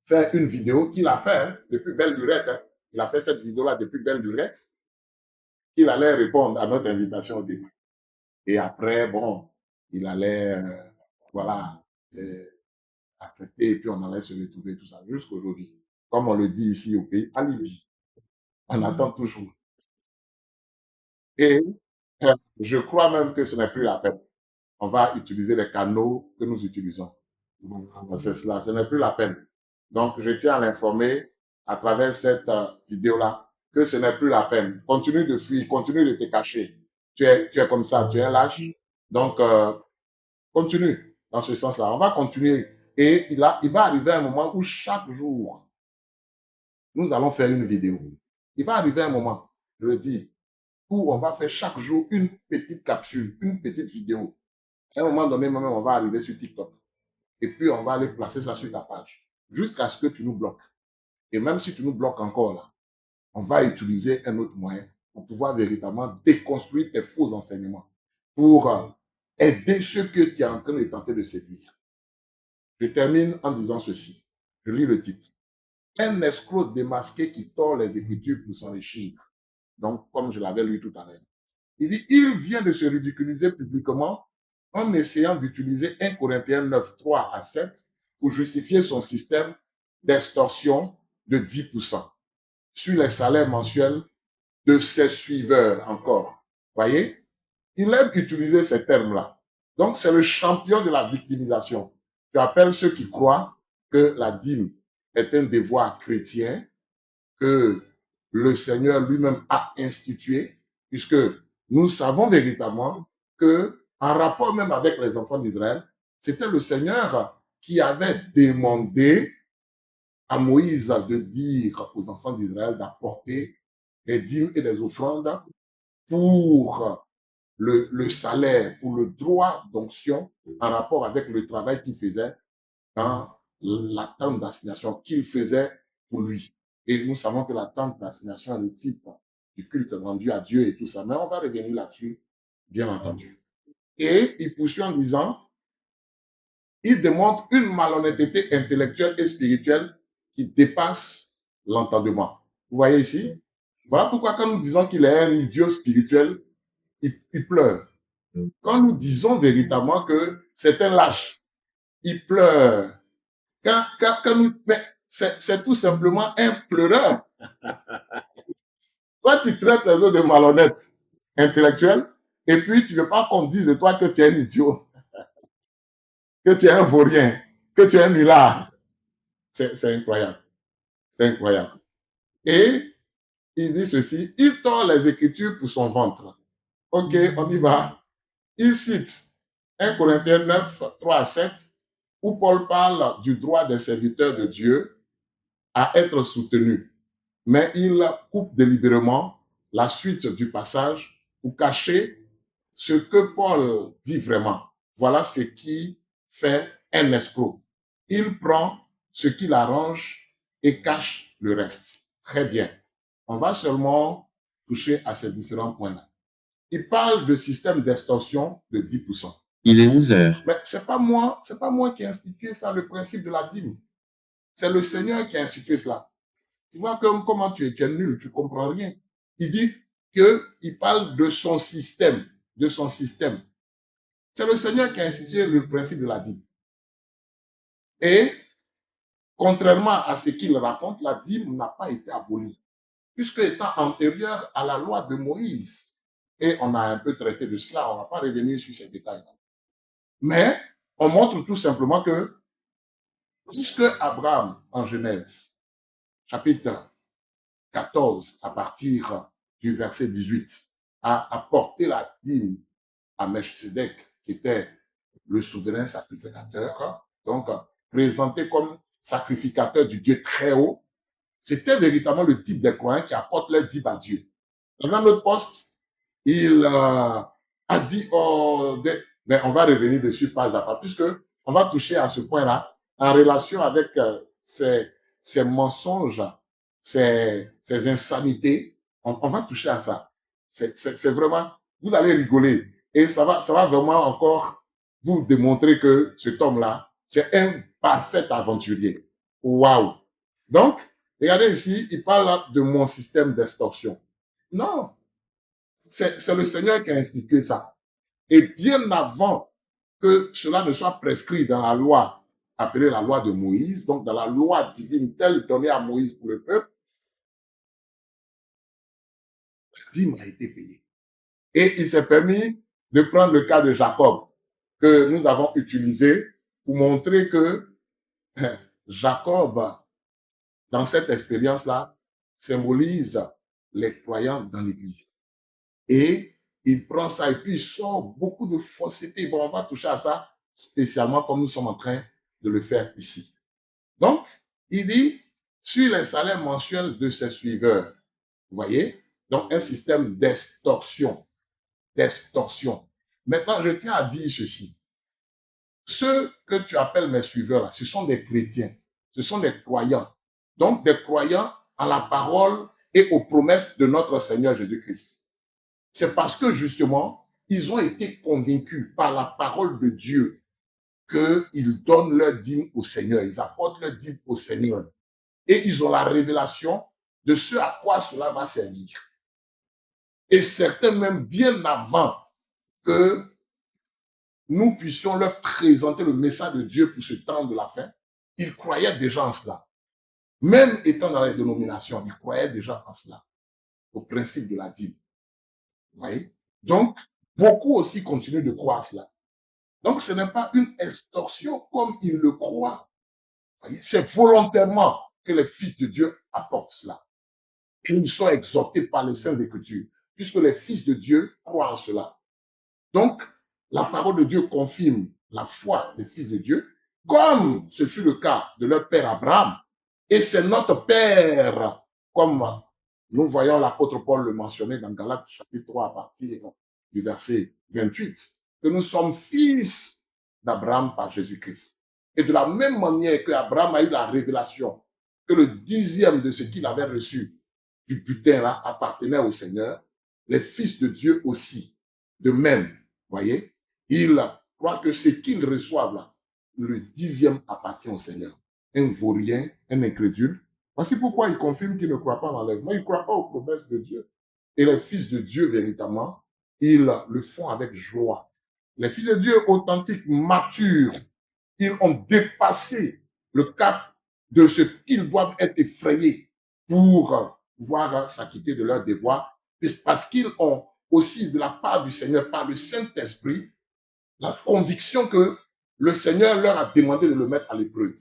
faire une vidéo qu'il a fait depuis belle lurette. Il a fait cette vidéo-là depuis belle lurette. Il allait répondre à notre invitation au débat. Et après, bon, il allait, voilà, accepter et puis on allait se retrouver tout ça jusqu'aujourd'hui. Comme on le dit ici au pays, alibi. On attend toujours. Et je crois même que ce n'est plus la peine. On va utiliser les canaux que nous utilisons. C'est cela, ce n'est plus la peine. Donc, je tiens à l'informer à travers cette vidéo-là que ce n'est plus la peine. Continue de fuir, continue de te cacher. Tu es comme ça, tu es lâche. Donc, continue dans ce sens-là. On va continuer. Et il va arriver un moment où chaque jour, nous allons faire une vidéo. Il va arriver un moment, je le dis, où on va faire chaque jour une petite capsule, une petite vidéo. À un moment donné, même on va arriver sur TikTok. Et puis, on va aller placer ça sur ta page. Jusqu'à ce que tu nous bloques. Et même si tu nous bloques encore là, on va utiliser un autre moyen pour pouvoir véritablement déconstruire tes faux enseignements. Pour aider ceux que tu es en train de tenter de séduire. Je termine en disant ceci. Je lis le titre. Un escroc démasqué qui tord les Écritures pour s'enrichir. Donc, comme je l'avais lu tout à l'heure. Il dit, il vient de se ridiculiser publiquement en essayant d'utiliser 1 Corinthiens 9, 3 à 7 pour justifier son système d'extorsion de 10% sur les salaires mensuels de ses suiveurs encore. Voyez, il aime utiliser ces termes-là. Donc, c'est le champion de la victimisation. Tu appelles ceux qui croient que la dîme est un devoir chrétien, que le Seigneur lui-même a institué, puisque nous savons véritablement que, en rapport même avec les enfants d'Israël, c'était le Seigneur qui avait demandé à Moïse de dire aux enfants d'Israël d'apporter des dîmes et des offrandes pour le salaire, pour le droit d'onction en rapport avec le travail qu'il faisait dans la tente d'assignation qu'il faisait pour lui. Et nous savons que la tente d'assignation est le type du culte rendu à Dieu et tout ça. Mais on va revenir là-dessus, bien entendu. Et il poursuit en disant, il démontre une malhonnêteté intellectuelle et spirituelle qui dépasse l'entendement. Vous voyez ici? Voilà pourquoi quand nous disons qu'il est un idiot spirituel, il pleure. Quand nous disons véritablement que c'est un lâche, il pleure. Quand nous, mais c'est tout simplement un pleureur. Toi, tu traites les autres de malhonnêtes intellectuels, et puis tu ne veux pas qu'on dise de toi que tu es un idiot, que tu es un vaurien, que tu es un nulard. C'est incroyable. C'est incroyable. Et il dit ceci, il tord les Écritures pour son ventre. Ok, on y va. Il cite 1 Corinthiens 9, 3 à 7, où Paul parle du droit des serviteurs de Dieu à être soutenus. Mais il coupe délibérément la suite du passage pour cacher ce que Paul dit vraiment. Voilà ce qui fait un escroc. Il prend ce qu'il arrange et cache le reste. Très bien. On va seulement toucher à ces différents points-là. Il parle de système d'extorsion de 10%. Il est 11 heures. Mais c'est pas moi qui ai institué ça, le principe de la dîme. C'est le Seigneur qui a institué cela. Tu vois comment tu es nul, tu ne comprends rien. Il dit qu'il parle de son système, de son système. C'est le Seigneur qui a institué le principe de la dîme. Et contrairement à ce qu'il raconte, la dîme n'a pas été abolie, puisque étant antérieure à la loi de Moïse. Et on a un peu traité de cela, on ne va pas revenir sur ces détails. Mais on montre tout simplement que, puisque Abraham, en Genèse, chapitre 14, à partir du verset 18, a apporté la dîme à Melchizedek, qui était le souverain sacrificateur, donc présenté comme sacrificateur du Dieu très haut, c'était véritablement le type des croyants qui apportent leur dîme à Dieu. Dans un autre poste, il a dit, oh, on va revenir dessus pas à pas, puisque on va toucher à ce point-là en relation avec ces mensonges, ces insanités. On va toucher à ça. C'est vraiment, vous allez rigoler. Et ça va vraiment encore vous démontrer que cet homme-là, c'est un parfait aventurier. Waouh! Donc, regardez ici, il parle de mon système d'extorsion. Non, c'est le Seigneur qui a institué ça. Et bien avant que cela ne soit prescrit dans la loi appelée la loi de Moïse, donc dans la loi divine telle donnée à Moïse pour le peuple, la dîme a été payée. Et il s'est permis de prendre le cas de Jacob, que nous avons utilisé pour montrer que Jacob, dans cette expérience-là, symbolise les croyants dans l'Église. Et il prend ça et puis il sort beaucoup de fausseté. Bon, on va toucher à ça spécialement comme nous sommes en train de le faire ici. Donc, il dit, sur les salaires mensuels de ses suiveurs, vous voyez, donc un système d'extorsion. D'extorsion. Maintenant, je tiens à dire ceci. Ceux que tu appelles mes suiveurs, là, ce sont des chrétiens, ce sont des croyants. Donc, des croyants à la parole et aux promesses de notre Seigneur Jésus-Christ. C'est parce que justement, ils ont été convaincus par la parole de Dieu qu'ils donnent leur dîme au Seigneur, ils apportent leur dîme au Seigneur. Et ils ont la révélation de ce à quoi cela va servir. Et certains même bien avant que nous puissions leur présenter le message de Dieu pour ce temps de la fin, ils croyaient déjà en cela. Même étant dans les dénominations, ils croyaient déjà en cela, au principe de la dîme. Vous voyez? Donc, beaucoup aussi continuent de croire cela. Donc, ce n'est pas une extorsion comme ils le croient. C'est volontairement que les fils de Dieu apportent cela. Et ils sont exhortés par les saints d'Écriture, puisque les fils de Dieu croient en cela. Donc, la parole de Dieu confirme la foi des fils de Dieu, comme ce fut le cas de leur père Abraham. Et c'est notre père, comme nous voyons l'apôtre Paul le mentionner dans Galates chapitre 3 à partir du verset 28, que nous sommes fils d'Abraham par Jésus-Christ. Et de la même manière que Abraham a eu la révélation que le 10e de ce qu'il avait reçu du butin là appartenait au Seigneur, les fils de Dieu aussi, de même, voyez, ils croient que ce qu'ils reçoivent là, le 10e appartient au Seigneur. Un vaurien, un incrédule. Voici pourquoi ils confirment qu'ils ne croient pas en l'enlèvement, ils ne croient pas aux promesses de Dieu. Et les fils de Dieu, véritablement, ils le font avec joie. Les fils de Dieu authentiques, matures, ils ont dépassé le cap de ce qu'ils doivent être effrayés pour pouvoir s'acquitter de leur devoir, parce qu'ils ont aussi de la part du Seigneur, par le Saint-Esprit, la conviction que le Seigneur leur a demandé de le mettre à l'épreuve.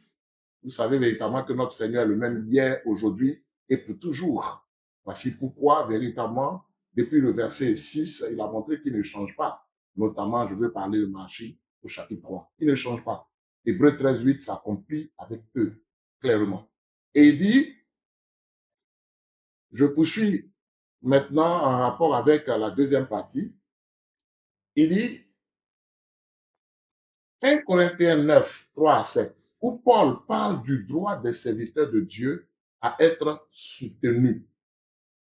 Vous savez véritablement que notre Seigneur est le même hier, aujourd'hui et pour toujours. Voici pourquoi, véritablement, depuis le verset 6, il a montré qu'il ne change pas. Notamment, je veux parler de Malachie au chapitre 3. Il ne change pas. Hébreux 13, 8 s'accomplit avec eux, clairement. Et il dit, je poursuis maintenant en rapport avec la deuxième partie. Il dit, 1 Corinthiens 9, 3 à 7, où Paul parle du droit des serviteurs de Dieu à être soutenus.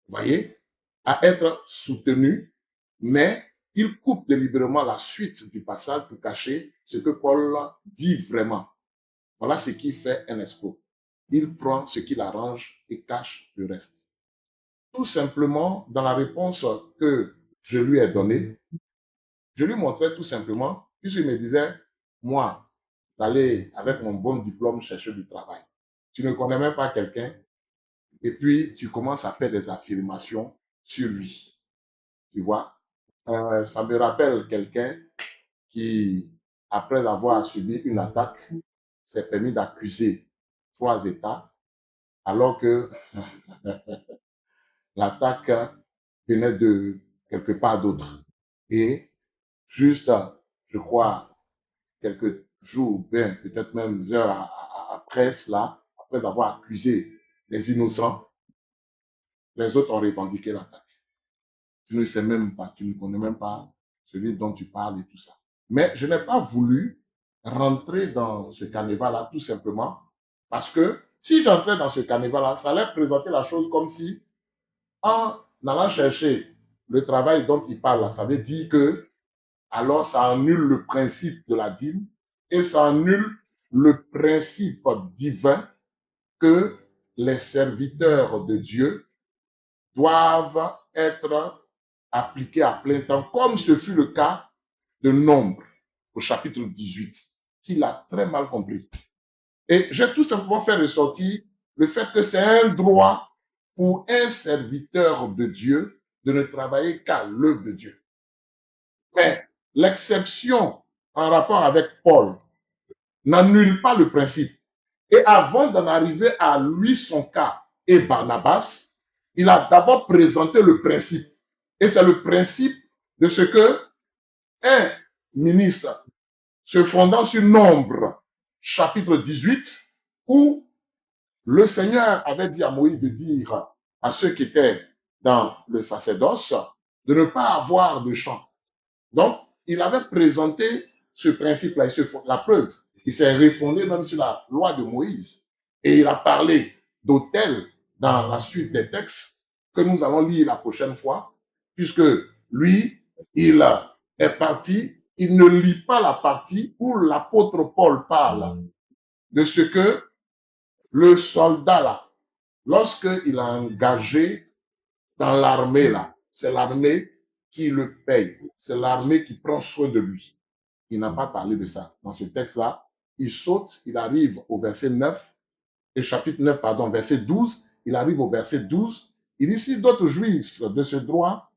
Vous voyez? À être soutenus, mais il coupe délibérément la suite du passage pour cacher ce que Paul dit vraiment. Voilà ce qui fait un escroc. il prend ce qu'il arrange et cache le reste. Tout simplement, dans la réponse que je lui ai donnée, je lui montrais tout simplement, puisqu'il me disait, moi, d'aller avec mon bon diplôme chercher du travail. Tu ne connais même pas quelqu'un et puis tu commences à faire des affirmations sur lui. Tu vois, ça me rappelle quelqu'un qui, après avoir subi une attaque, s'est permis d'accuser 3 États alors que l'attaque venait de quelque part d'autre. Et juste, je crois, quelques jours, bien, peut-être même heures après cela, après avoir accusé les innocents, les autres ont revendiqué l'attaque. Tu ne sais même pas, tu ne connais même pas celui dont tu parles et tout ça. Mais je n'ai pas voulu rentrer dans ce carnaval-là tout simplement parce que si j'entrais dans ce carnaval-là, ça allait présenter la chose comme si, en allant chercher le travail dont il parle, ça veut dire que alors ça annule le principe de la dîme et ça annule le principe divin que les serviteurs de Dieu doivent être appliqués à plein temps, comme ce fut le cas de Nombre au chapitre 18, qu'il a très mal compris. Et j'ai tout simplement fait ressortir le fait que c'est un droit pour un serviteur de Dieu de ne travailler qu'à l'œuvre de Dieu. Mais l'exception en rapport avec Paul n'annule pas le principe. Et avant d'en arriver à lui, son cas et Barnabas, il a d'abord présenté le principe. Et c'est le principe de ce que un ministre se fondant sur Nombre, chapitre 18, où le Seigneur avait dit à Moïse de dire à ceux qui étaient dans le sacerdoce de ne pas avoir de chant. Donc, il avait présenté ce principe-là, la preuve. Il s'est refondé même sur la loi de Moïse. Et il a parlé d'autel dans la suite des textes que nous allons lire la prochaine fois, puisque lui, il est parti, il ne lit pas la partie où l'apôtre Paul parle de ce que le soldat là, lorsqu'il a engagé dans l'armée là, c'est l'armée qui le paye, c'est l'armée qui prend soin de lui. Il n'a pas parlé de ça. Dans ce texte-là, il saute, il arrive au verset 9, et chapitre 9, pardon, verset 12, il arrive au verset 12. Il dit, si d'autres jouissent de ce droit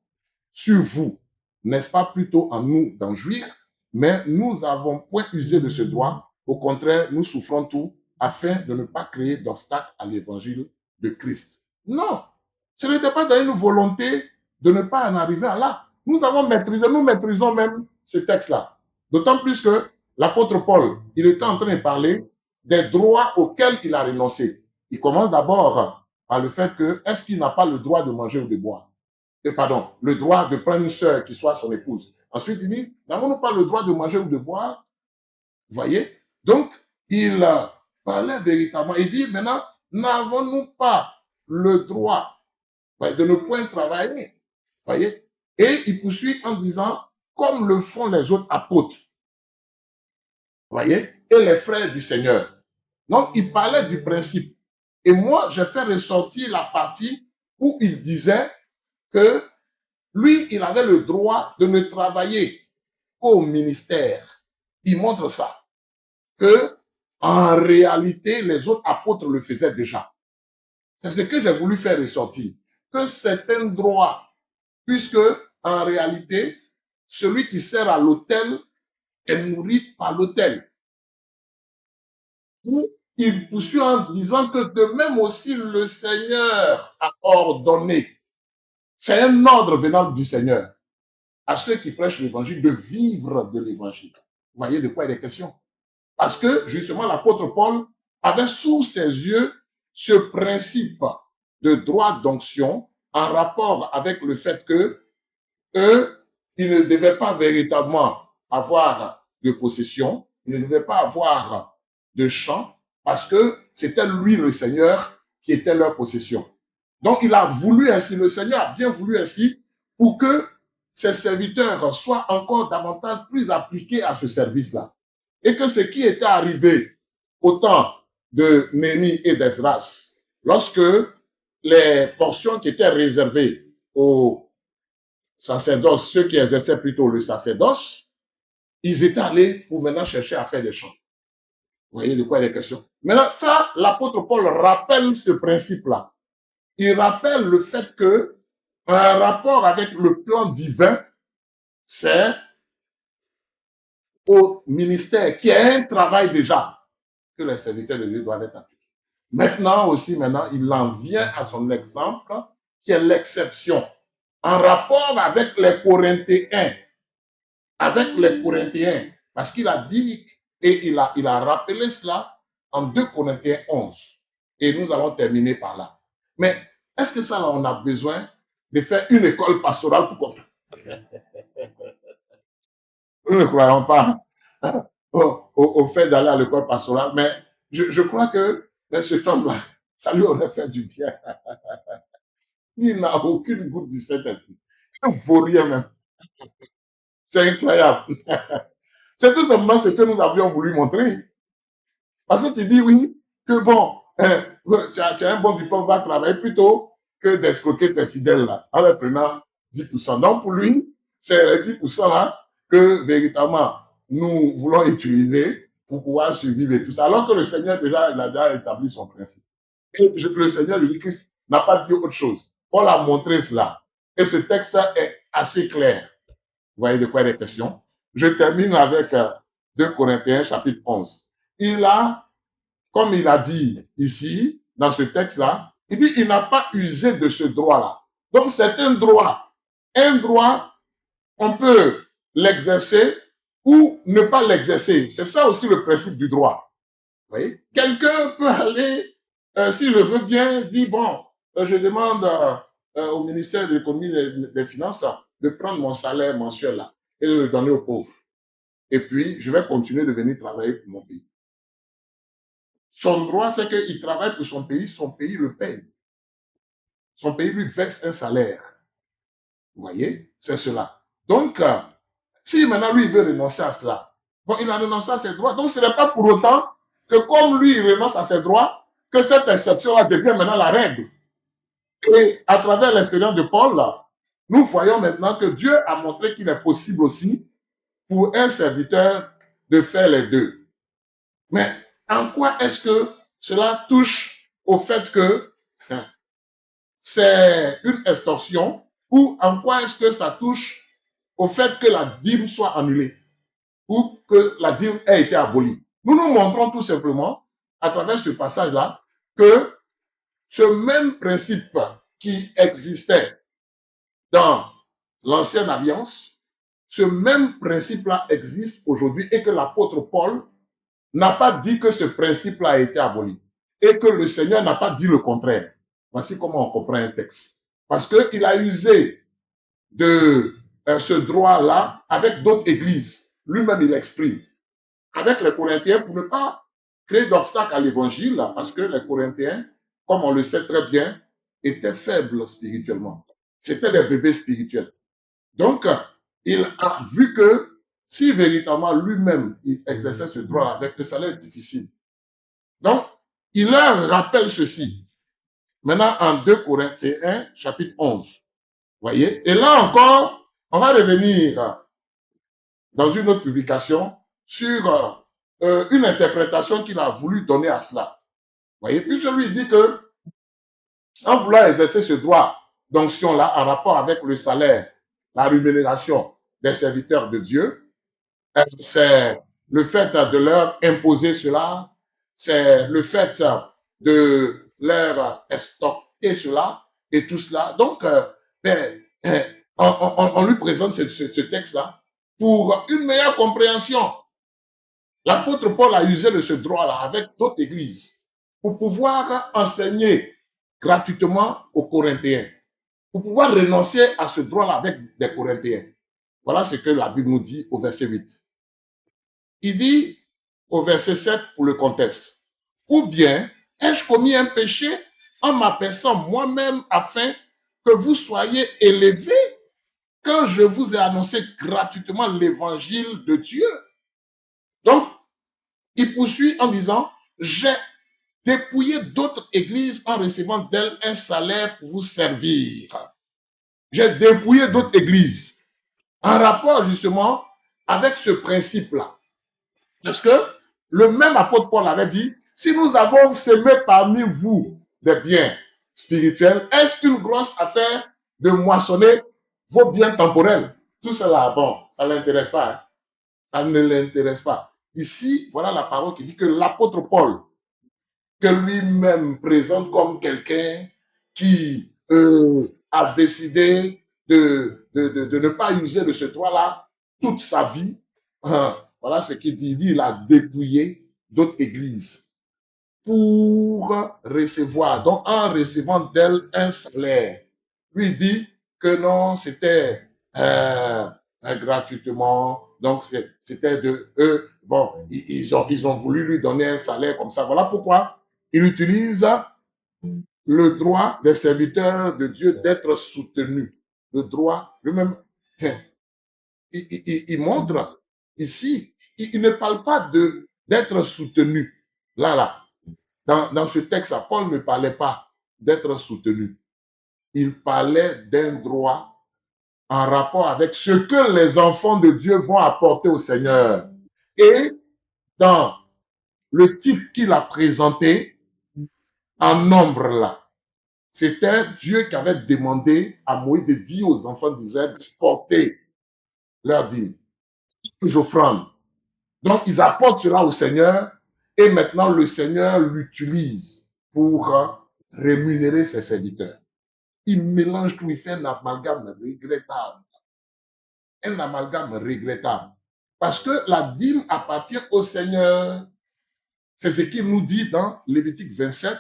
sur vous, n'est-ce pas plutôt en nous d'en jouir? Mais nous avons point usé de ce droit. Au contraire, nous souffrons tout afin de ne pas créer d'obstacle à l'évangile de Christ. Non, ce n'était pas dans une volonté de ne pas en arriver à là. Nous avons maîtrisé, nous maîtrisons même ce texte-là. D'autant plus que l'apôtre Paul, il était en train de parler des droits auxquels il a renoncé. Il commence d'abord par le fait que, est-ce qu'il n'a pas le droit de manger ou de boire? Pardon, le droit de prendre une sœur qui soit son épouse. Ensuite, il dit, n'avons-nous pas le droit de manger ou de boire? Vous voyez? Donc, il parlait véritablement. Il dit, maintenant, n'avons-nous pas le droit de ne point travailler? Vous voyez? Et il poursuit en disant, comme le font les autres apôtres. Vous voyez? Et les frères du Seigneur. Donc, il parlait du principe. Et moi, j'ai fait ressortir la partie où il disait que lui, il avait le droit de ne travailler qu'au ministère. Il montre ça. Que, en réalité, les autres apôtres le faisaient déjà. C'est ce que j'ai voulu faire ressortir. Que c'est un droit, puisque, en réalité, celui qui sert à l'autel est nourri par l'autel. Il poursuit en disant que de même aussi le Seigneur a ordonné. C'est un ordre venant du Seigneur à ceux qui prêchent l'évangile de vivre de l'évangile. Vous voyez de quoi il est question? Parce que justement l'apôtre Paul avait sous ses yeux ce principe de droit d'onction en rapport avec le fait que eux, ils ne devaient pas véritablement avoir de possession, ils ne devaient pas avoir de champ, parce que c'était lui le Seigneur qui était leur possession. Donc il a voulu ainsi, le Seigneur a bien voulu ainsi, pour que ses serviteurs soient encore davantage plus appliqués à ce service-là. Et que ce qui était arrivé au temps de Néhémie et d'Esdras, lorsque les portions qui étaient réservées aux sacerdoces, ceux qui exerçaient plutôt le sacerdoce, ils étaient allés pour maintenant chercher à faire des chants. Vous voyez de quoi il est question. Maintenant, ça, l'apôtre Paul rappelle ce principe-là. Il rappelle le fait que un rapport avec le plan divin, c'est au ministère qui est un travail déjà que les serviteurs de Dieu doivent être appliqués. Maintenant aussi, il en vient à son exemple qui est l'exception en rapport avec les Corinthiens. Avec les Corinthiens. Parce qu'il a dit et il a rappelé cela en 2 Corinthiens 11. Et nous allons terminer par là. Mais est-ce que ça, on a besoin de faire une école pastorale pour comprendre? Nous ne croyons pas au fait d'aller à l'école pastorale, mais je crois que cet homme-là, ça lui aurait fait du bien. Il n'a aucune goutte du Saint-Esprit. Il ne vaut rien même. C'est incroyable. C'est tout simplement ce que nous avions voulu montrer. Parce que tu dis oui, que bon, tu as un bon diplôme, va travailler plutôt que d'escroquer tes fidèles là, en leur prenant 10%. Donc pour lui, c'est les 10% là que véritablement nous voulons utiliser pour pouvoir survivre et tout ça. Alors que le Seigneur déjà, il a déjà établi son principe. Et le Seigneur, Jésus-Christ, n'a pas dit autre chose. Paul a montré cela. Et ce texte est assez clair. Vous voyez de quoi il est question. Je termine avec 2 Corinthiens chapitre 11. Il a, comme il a dit ici, dans ce texte-là, il dit il n'a pas usé de ce droit-là. Donc c'est un droit. Un droit, on peut l'exercer ou ne pas l'exercer. C'est ça aussi le principe du droit. Vous voyez? Quelqu'un peut aller, s'il le veut bien, dire, bon, je demande au ministère de l'économie et des finances de prendre mon salaire mensuel là et de le donner aux pauvres. Et puis, je vais continuer de venir travailler pour mon pays. Son droit, c'est qu'il travaille pour son pays le paye. Son pays lui verse un salaire. Vous voyez? C'est cela. Donc, si maintenant lui, il veut renoncer à cela, bon, il a renoncé à ses droits. Donc, ce n'est pas pour autant que comme lui, il renonce à ses droits, que cette exception-là devient maintenant la règle. Et à travers l'expérience de Paul, là, nous voyons maintenant que Dieu a montré qu'il est possible aussi pour un serviteur de faire les deux. Mais en quoi est-ce que cela touche au fait que c'est une extorsion ou en quoi est-ce que ça touche au fait que la dîme soit annulée ou que la dîme ait été abolie? Nous nous montrons tout simplement à travers ce passage-là que ce même principe qui existait dans l'ancienne alliance, ce même principe-là existe aujourd'hui et que l'apôtre Paul n'a pas dit que ce principe-là a été aboli et que le Seigneur n'a pas dit le contraire. Voici comment on comprend un texte. Parce qu'il a usé de ce droit-là avec d'autres églises. Lui-même, il exprime. Avec les Corinthiens, pour ne pas créer d'obstacle à l'évangile, parce que les Corinthiens, comme on le sait très bien, étaient faibles spirituellement. C'était des bébés spirituels. Donc, il a vu que si véritablement lui-même il exerçait ce droit avec eux, ça allait être difficile. Donc, il leur rappelle ceci. Maintenant, en 2 Corinthiens, chapitre 11. Voyez? Et là encore, on va revenir dans une autre publication sur une interprétation qu'il a voulu donner à cela. Voyez? Puis celui dit que, en voulant exercer ce droit d'onction-là en rapport avec le salaire, la rémunération des serviteurs de Dieu, c'est le fait de leur imposer cela, c'est le fait de leur extorquer cela et tout cela. Donc, on lui présente ce texte-là pour une meilleure compréhension. L'apôtre Paul a usé de ce droit-là avec d'autres églises pour pouvoir enseigner gratuitement aux Corinthiens, pour pouvoir renoncer à ce droit-là avec des Corinthiens. Voilà ce que la Bible nous dit au verset 8. Il dit au verset 7 pour le contexte. Ou bien, ai-je commis un péché en m'abaissant moi-même afin que vous soyez élevés quand je vous ai annoncé gratuitement l'évangile de Dieu? Donc, il poursuit en disant, j'ai dépouillé d'autres églises en recevant d'elles un salaire pour vous servir. J'ai dépouillé d'autres églises en rapport justement avec ce principe-là. Parce que le même apôtre Paul avait dit, si nous avons semé parmi vous des biens spirituels, est-ce une grosse affaire de moissonner vos biens temporels? Tout cela, bon, ça ne l'intéresse pas. Hein? Ça ne l'intéresse pas. Ici, voilà la parole qui dit que l'apôtre Paul, que lui-même présente comme quelqu'un qui a décidé de ne pas user de ce droit-là toute sa vie. Voilà ce qu'il dit. Il a dépouillé d'autres églises pour recevoir. Donc, en recevant d'elles un salaire. Lui dit que non, c'était gratuitement. Donc, c'était de eux. Bon, ils ont voulu lui donner un salaire comme ça. Voilà pourquoi il utilise le droit des serviteurs de Dieu d'être soutenus. Le droit, lui-même, il montre ici, il ne parle pas d'être soutenu. Là. Dans ce texte, Paul ne parlait pas d'être soutenu. Il parlait d'un droit en rapport avec ce que les enfants de Dieu vont apporter au Seigneur. Et dans le type qu'il a présenté, en nombre là, c'était Dieu qui avait demandé à Moïse de dire aux enfants d'Israël de porter leur dîme, les offrandes. Donc, ils apportent cela au Seigneur et maintenant le Seigneur l'utilise pour rémunérer ses serviteurs. Il mélange tout, il fait un amalgame regrettable. Un amalgame regrettable. Parce que la dîme appartient au Seigneur. C'est ce qu'il nous dit dans Lévitique 27,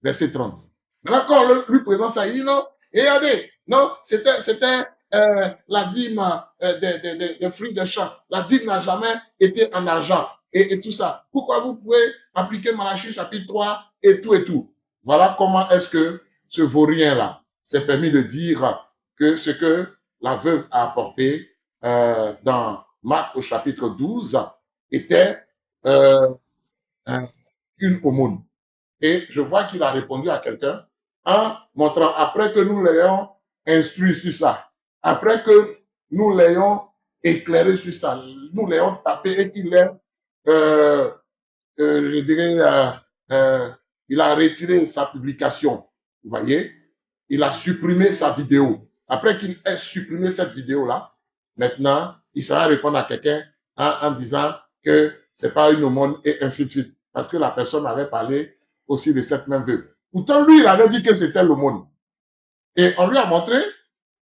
verset 30. Maintenant, quand on lui présente ça, il dit non, et regardez, non, c'était la dîme des fruits des champs. La dîme n'a jamais été en argent et tout ça. Pourquoi vous pouvez appliquer Malachie chapitre 3 et tout et tout? Voilà comment est-ce que ce vaurien-là s'est permis de dire que ce que la veuve a apporté dans Marc au chapitre 12 était une aumône. Et je vois qu'il a répondu à quelqu'un en montrant, après que nous l'ayons instruit sur ça, après que nous l'ayons éclairé sur ça, nous l'ayons tapé et qu'il ait, je dirais, il a retiré sa publication. Vous voyez, il a supprimé sa vidéo. Après qu'il ait supprimé cette vidéo-là, maintenant, il sera répondre à quelqu'un en disant que c'est pas une aumône et ainsi de suite. Parce que la personne avait parlé aussi de cette même veuve. Pourtant, lui, il avait dit que c'était l'aumône. Et on lui a montré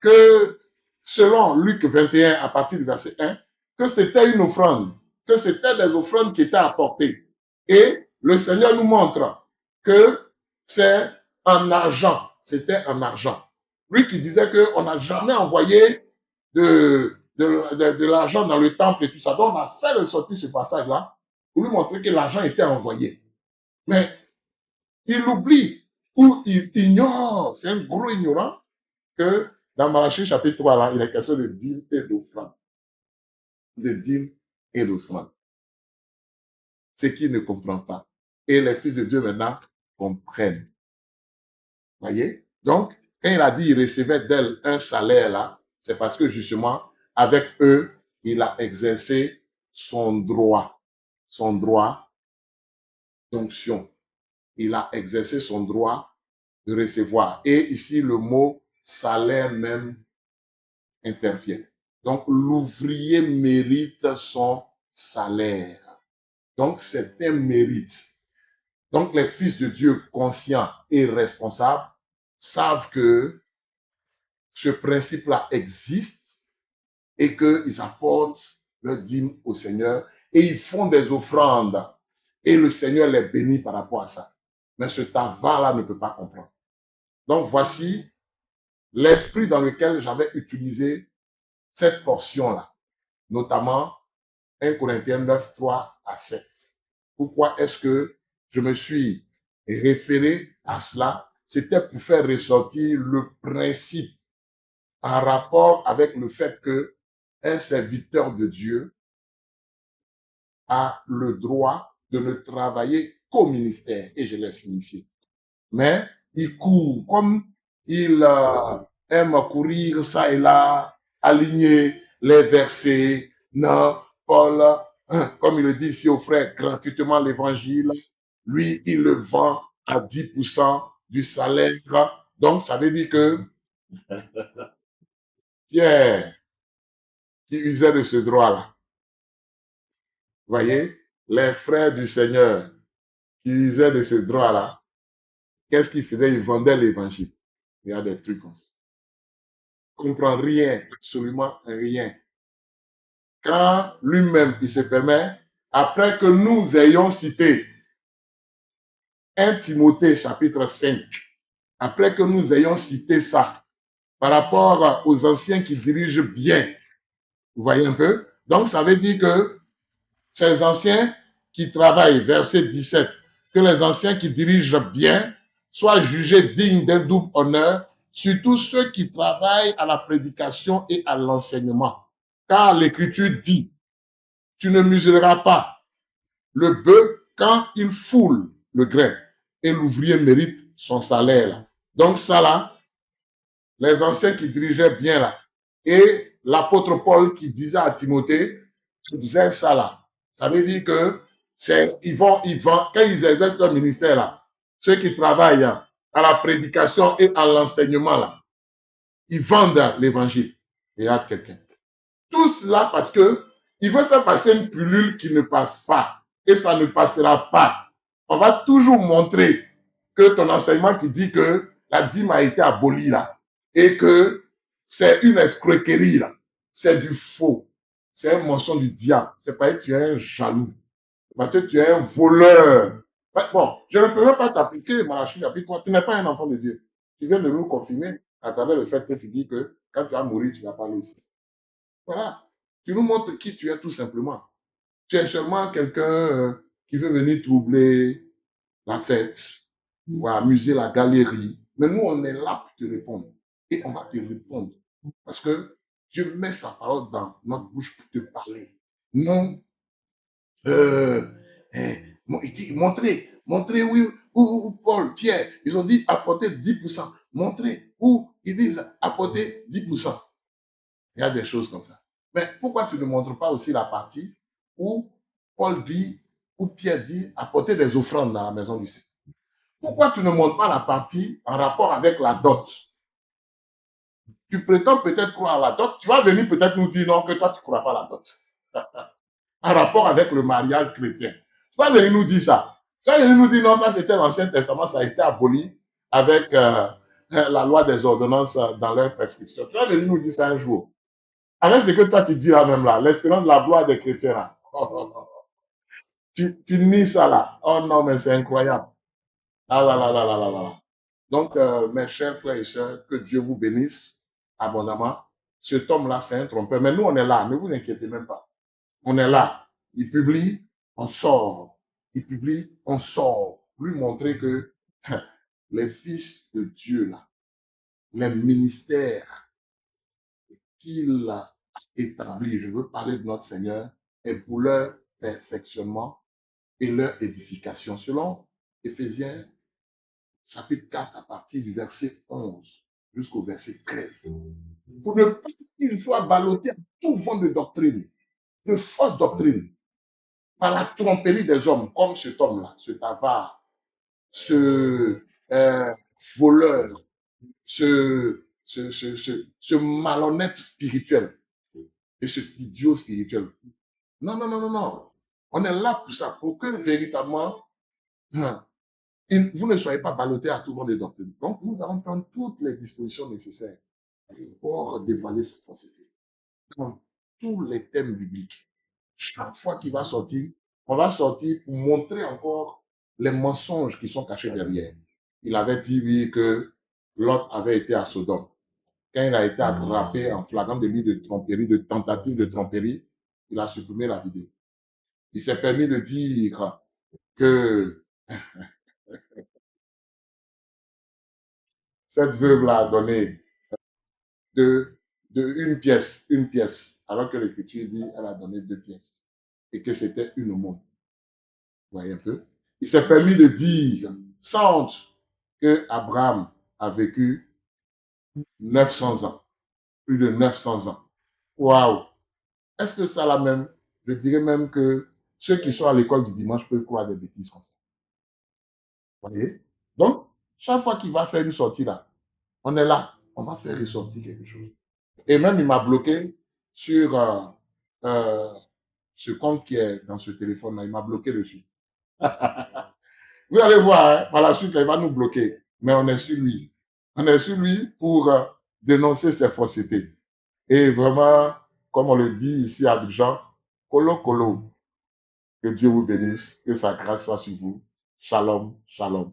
que, selon Luc 21, à partir du verset 1, que c'était une offrande, que c'était des offrandes qui étaient apportées. Et le Seigneur nous montre que c'est en argent, c'était en argent. Lui qui disait qu'on n'a jamais envoyé de l'argent dans le temple et tout ça. Donc, on a fait ressortir ce passage-là pour lui montrer que l'argent était envoyé. Mais il oublie ou il ignore, c'est un gros ignorant, que dans Malachie chapitre 3, là, il est question de dîme et d'offrande. De dîme et d'offrande. C'est qu'il ne comprend pas. Et les fils de Dieu maintenant comprennent. Voyez? Donc, quand il a dit qu'il recevait d'elle un salaire là, c'est parce que justement, avec eux, il a exercé son droit d'onction. Il a exercé son droit de recevoir. Et ici, le mot salaire même intervient. Donc, l'ouvrier mérite son salaire. Donc, c'est un mérite. Donc, les fils de Dieu conscients et responsables savent que ce principe-là existe et qu'ils apportent leur dîme au Seigneur et ils font des offrandes et le Seigneur les bénit par rapport à ça. Mais ce tavar-là ne peut pas comprendre. Donc, voici l'esprit dans lequel j'avais utilisé cette portion-là, notamment 1 Corinthiens 9, 3 à 7. Pourquoi est-ce que je me suis référé à cela? C'était pour faire ressortir le principe en rapport avec le fait que un serviteur de Dieu a le droit de ne travailler co-ministère, et je l'ai signifié. Mais il court comme il aime courir ça et là, aligner les versets. Non, Paul, comme il le dit ici au frère, gratuitement l'évangile, lui, il le vend à 10% du salaire. Donc, ça veut dire que Pierre, qui usait de ce droit-là, voyez, les frères du Seigneur qui usaient de ce droit-là, qu'est-ce qu'ils faisaient? Ils vendaient l'évangile. Il y a des trucs comme ça. Il ne comprend rien, absolument rien. Quand lui-même, il se permet, après que nous ayons cité 1 Timothée chapitre 5, après que nous ayons cité ça, par rapport aux anciens qui dirigent bien, vous voyez un peu? Donc, ça veut dire que ces anciens qui travaillent, verset 17, que les anciens qui dirigent bien soient jugés dignes d'un double honneur, surtout ceux qui travaillent à la prédication et à l'enseignement. Car l'Écriture dit, tu ne mesureras pas le bœuf quand il foule le grain et l'ouvrier mérite son salaire. Donc ça là, les anciens qui dirigeaient bien là, et l'apôtre Paul qui disait à Timothée, qui disait ça là. Ça veut dire que quand ils exercent leur ministère là, ceux qui travaillent à la prédication et à l'enseignement là, ils vendent l'évangile. Regarde quelqu'un. Tout cela parce que il veut faire passer une pilule qui ne passe pas. Et ça ne passera pas. On va toujours montrer que ton enseignement qui dit que la dîme a été abolie là, et que c'est une escroquerie là, c'est du faux, c'est un mensonge du diable. C'est parce que tu es un jaloux, parce que tu es un voleur. Bon, je ne peux même pas t'appliquer Malachie chapitre 3. Tu n'es pas un enfant de Dieu. Tu viens de nous confirmer à travers le fait que tu dis que quand tu vas mourir, tu vas parler ici. Voilà. Tu nous montres qui tu es tout simplement. Tu es seulement quelqu'un qui veut venir troubler la fête ou amuser la galerie. Mais nous, on est là pour te répondre. Et on va te répondre. Parce que Dieu met sa parole dans notre bouche pour te parler. Non, euh, montrez où Paul, Pierre, ils ont dit apporter 10%. Montrez où ils disent apporter 10%. Il y a des choses comme ça. Mais pourquoi tu ne montres pas aussi la partie où Paul dit, où Pierre dit, apporter des offrandes dans la maison du Seigneur? Pourquoi tu ne montres pas la partie en rapport avec la dot? Tu prétends peut-être croire à la dot. Tu vas venir peut-être nous dire non, que toi, tu ne crois pas à la dot. En rapport avec le mariage chrétien. Tu vas venir nous dire ça. Tu vas venir nous dire non, ça c'était l'Ancien Testament, ça a été aboli avec la loi des ordonnances dans leur prescription. Tu vas venir nous dire ça un jour. Avec ce que toi tu dis là même là, l'espérance de la gloire des chrétiens là. Tu nies ça là. Oh non, mais c'est incroyable. Ah là là là là là là. Donc, mes chers frères et sœurs, que Dieu vous bénisse abondamment. Cet homme-là, c'est un trompeur. Mais nous, on est là. Ne vous inquiétez même pas. On est là. Il publie, on sort. Il publie, on sort. Lui montrer que les fils de Dieu, là, les ministères qu'il a établis, je veux parler de notre Seigneur, est pour leur perfectionnement et leur édification. Selon Éphésiens chapitre 4 à partir du verset 11 jusqu'au verset 13. Pour ne pas qu'il soit ballotté à tout vent de doctrine, de fausse doctrine, par la tromperie des hommes, comme cet homme-là, ce avare, ce voleur, ce malhonnête spirituel et ce idiot spirituel. Non, non, non, non, non. On est là pour ça, pour que véritablement, vous ne soyez pas ballotté à tout vent de doctrine. Donc, nous allons prendre toutes les dispositions nécessaires pour dévoiler cette fausseté. Dans tous les thèmes bibliques, chaque fois qu'il va sortir, on va sortir pour montrer encore les mensonges qui sont cachés derrière. Il avait dit, oui, que Lot avait été à Sodome. Quand il a été attrapé en flagrant délit de tromperie, de tentative de tromperie, il a supprimé la vidéo. Il s'est permis de dire que cette veuve-là a donné de, une pièce, alors que l'Écriture dit qu'elle a donné 2 pièces et que c'était une aumône. Vous voyez un peu? Il s'est permis de dire, sans honte, que Abraham a vécu 900 ans, plus de 900 ans. Waouh! Est-ce que ça là même, je dirais même que ceux qui sont à l'école du dimanche peuvent croire des bêtises comme ça. Vous voyez? Donc, chaque fois qu'il va faire une sortie là, on est là, on va faire ressortir quelque chose. Et même, il m'a bloqué sur euh, ce compte qui est dans ce téléphone-là. Il m'a bloqué dessus. Vous allez voir, hein, par la suite, il va nous bloquer. Mais on est sur lui. On est sur lui pour dénoncer ses faussetés. Et vraiment, comme on le dit ici à Abidjan, colo colo. Que Dieu vous bénisse, que sa grâce soit sur vous. Shalom, shalom.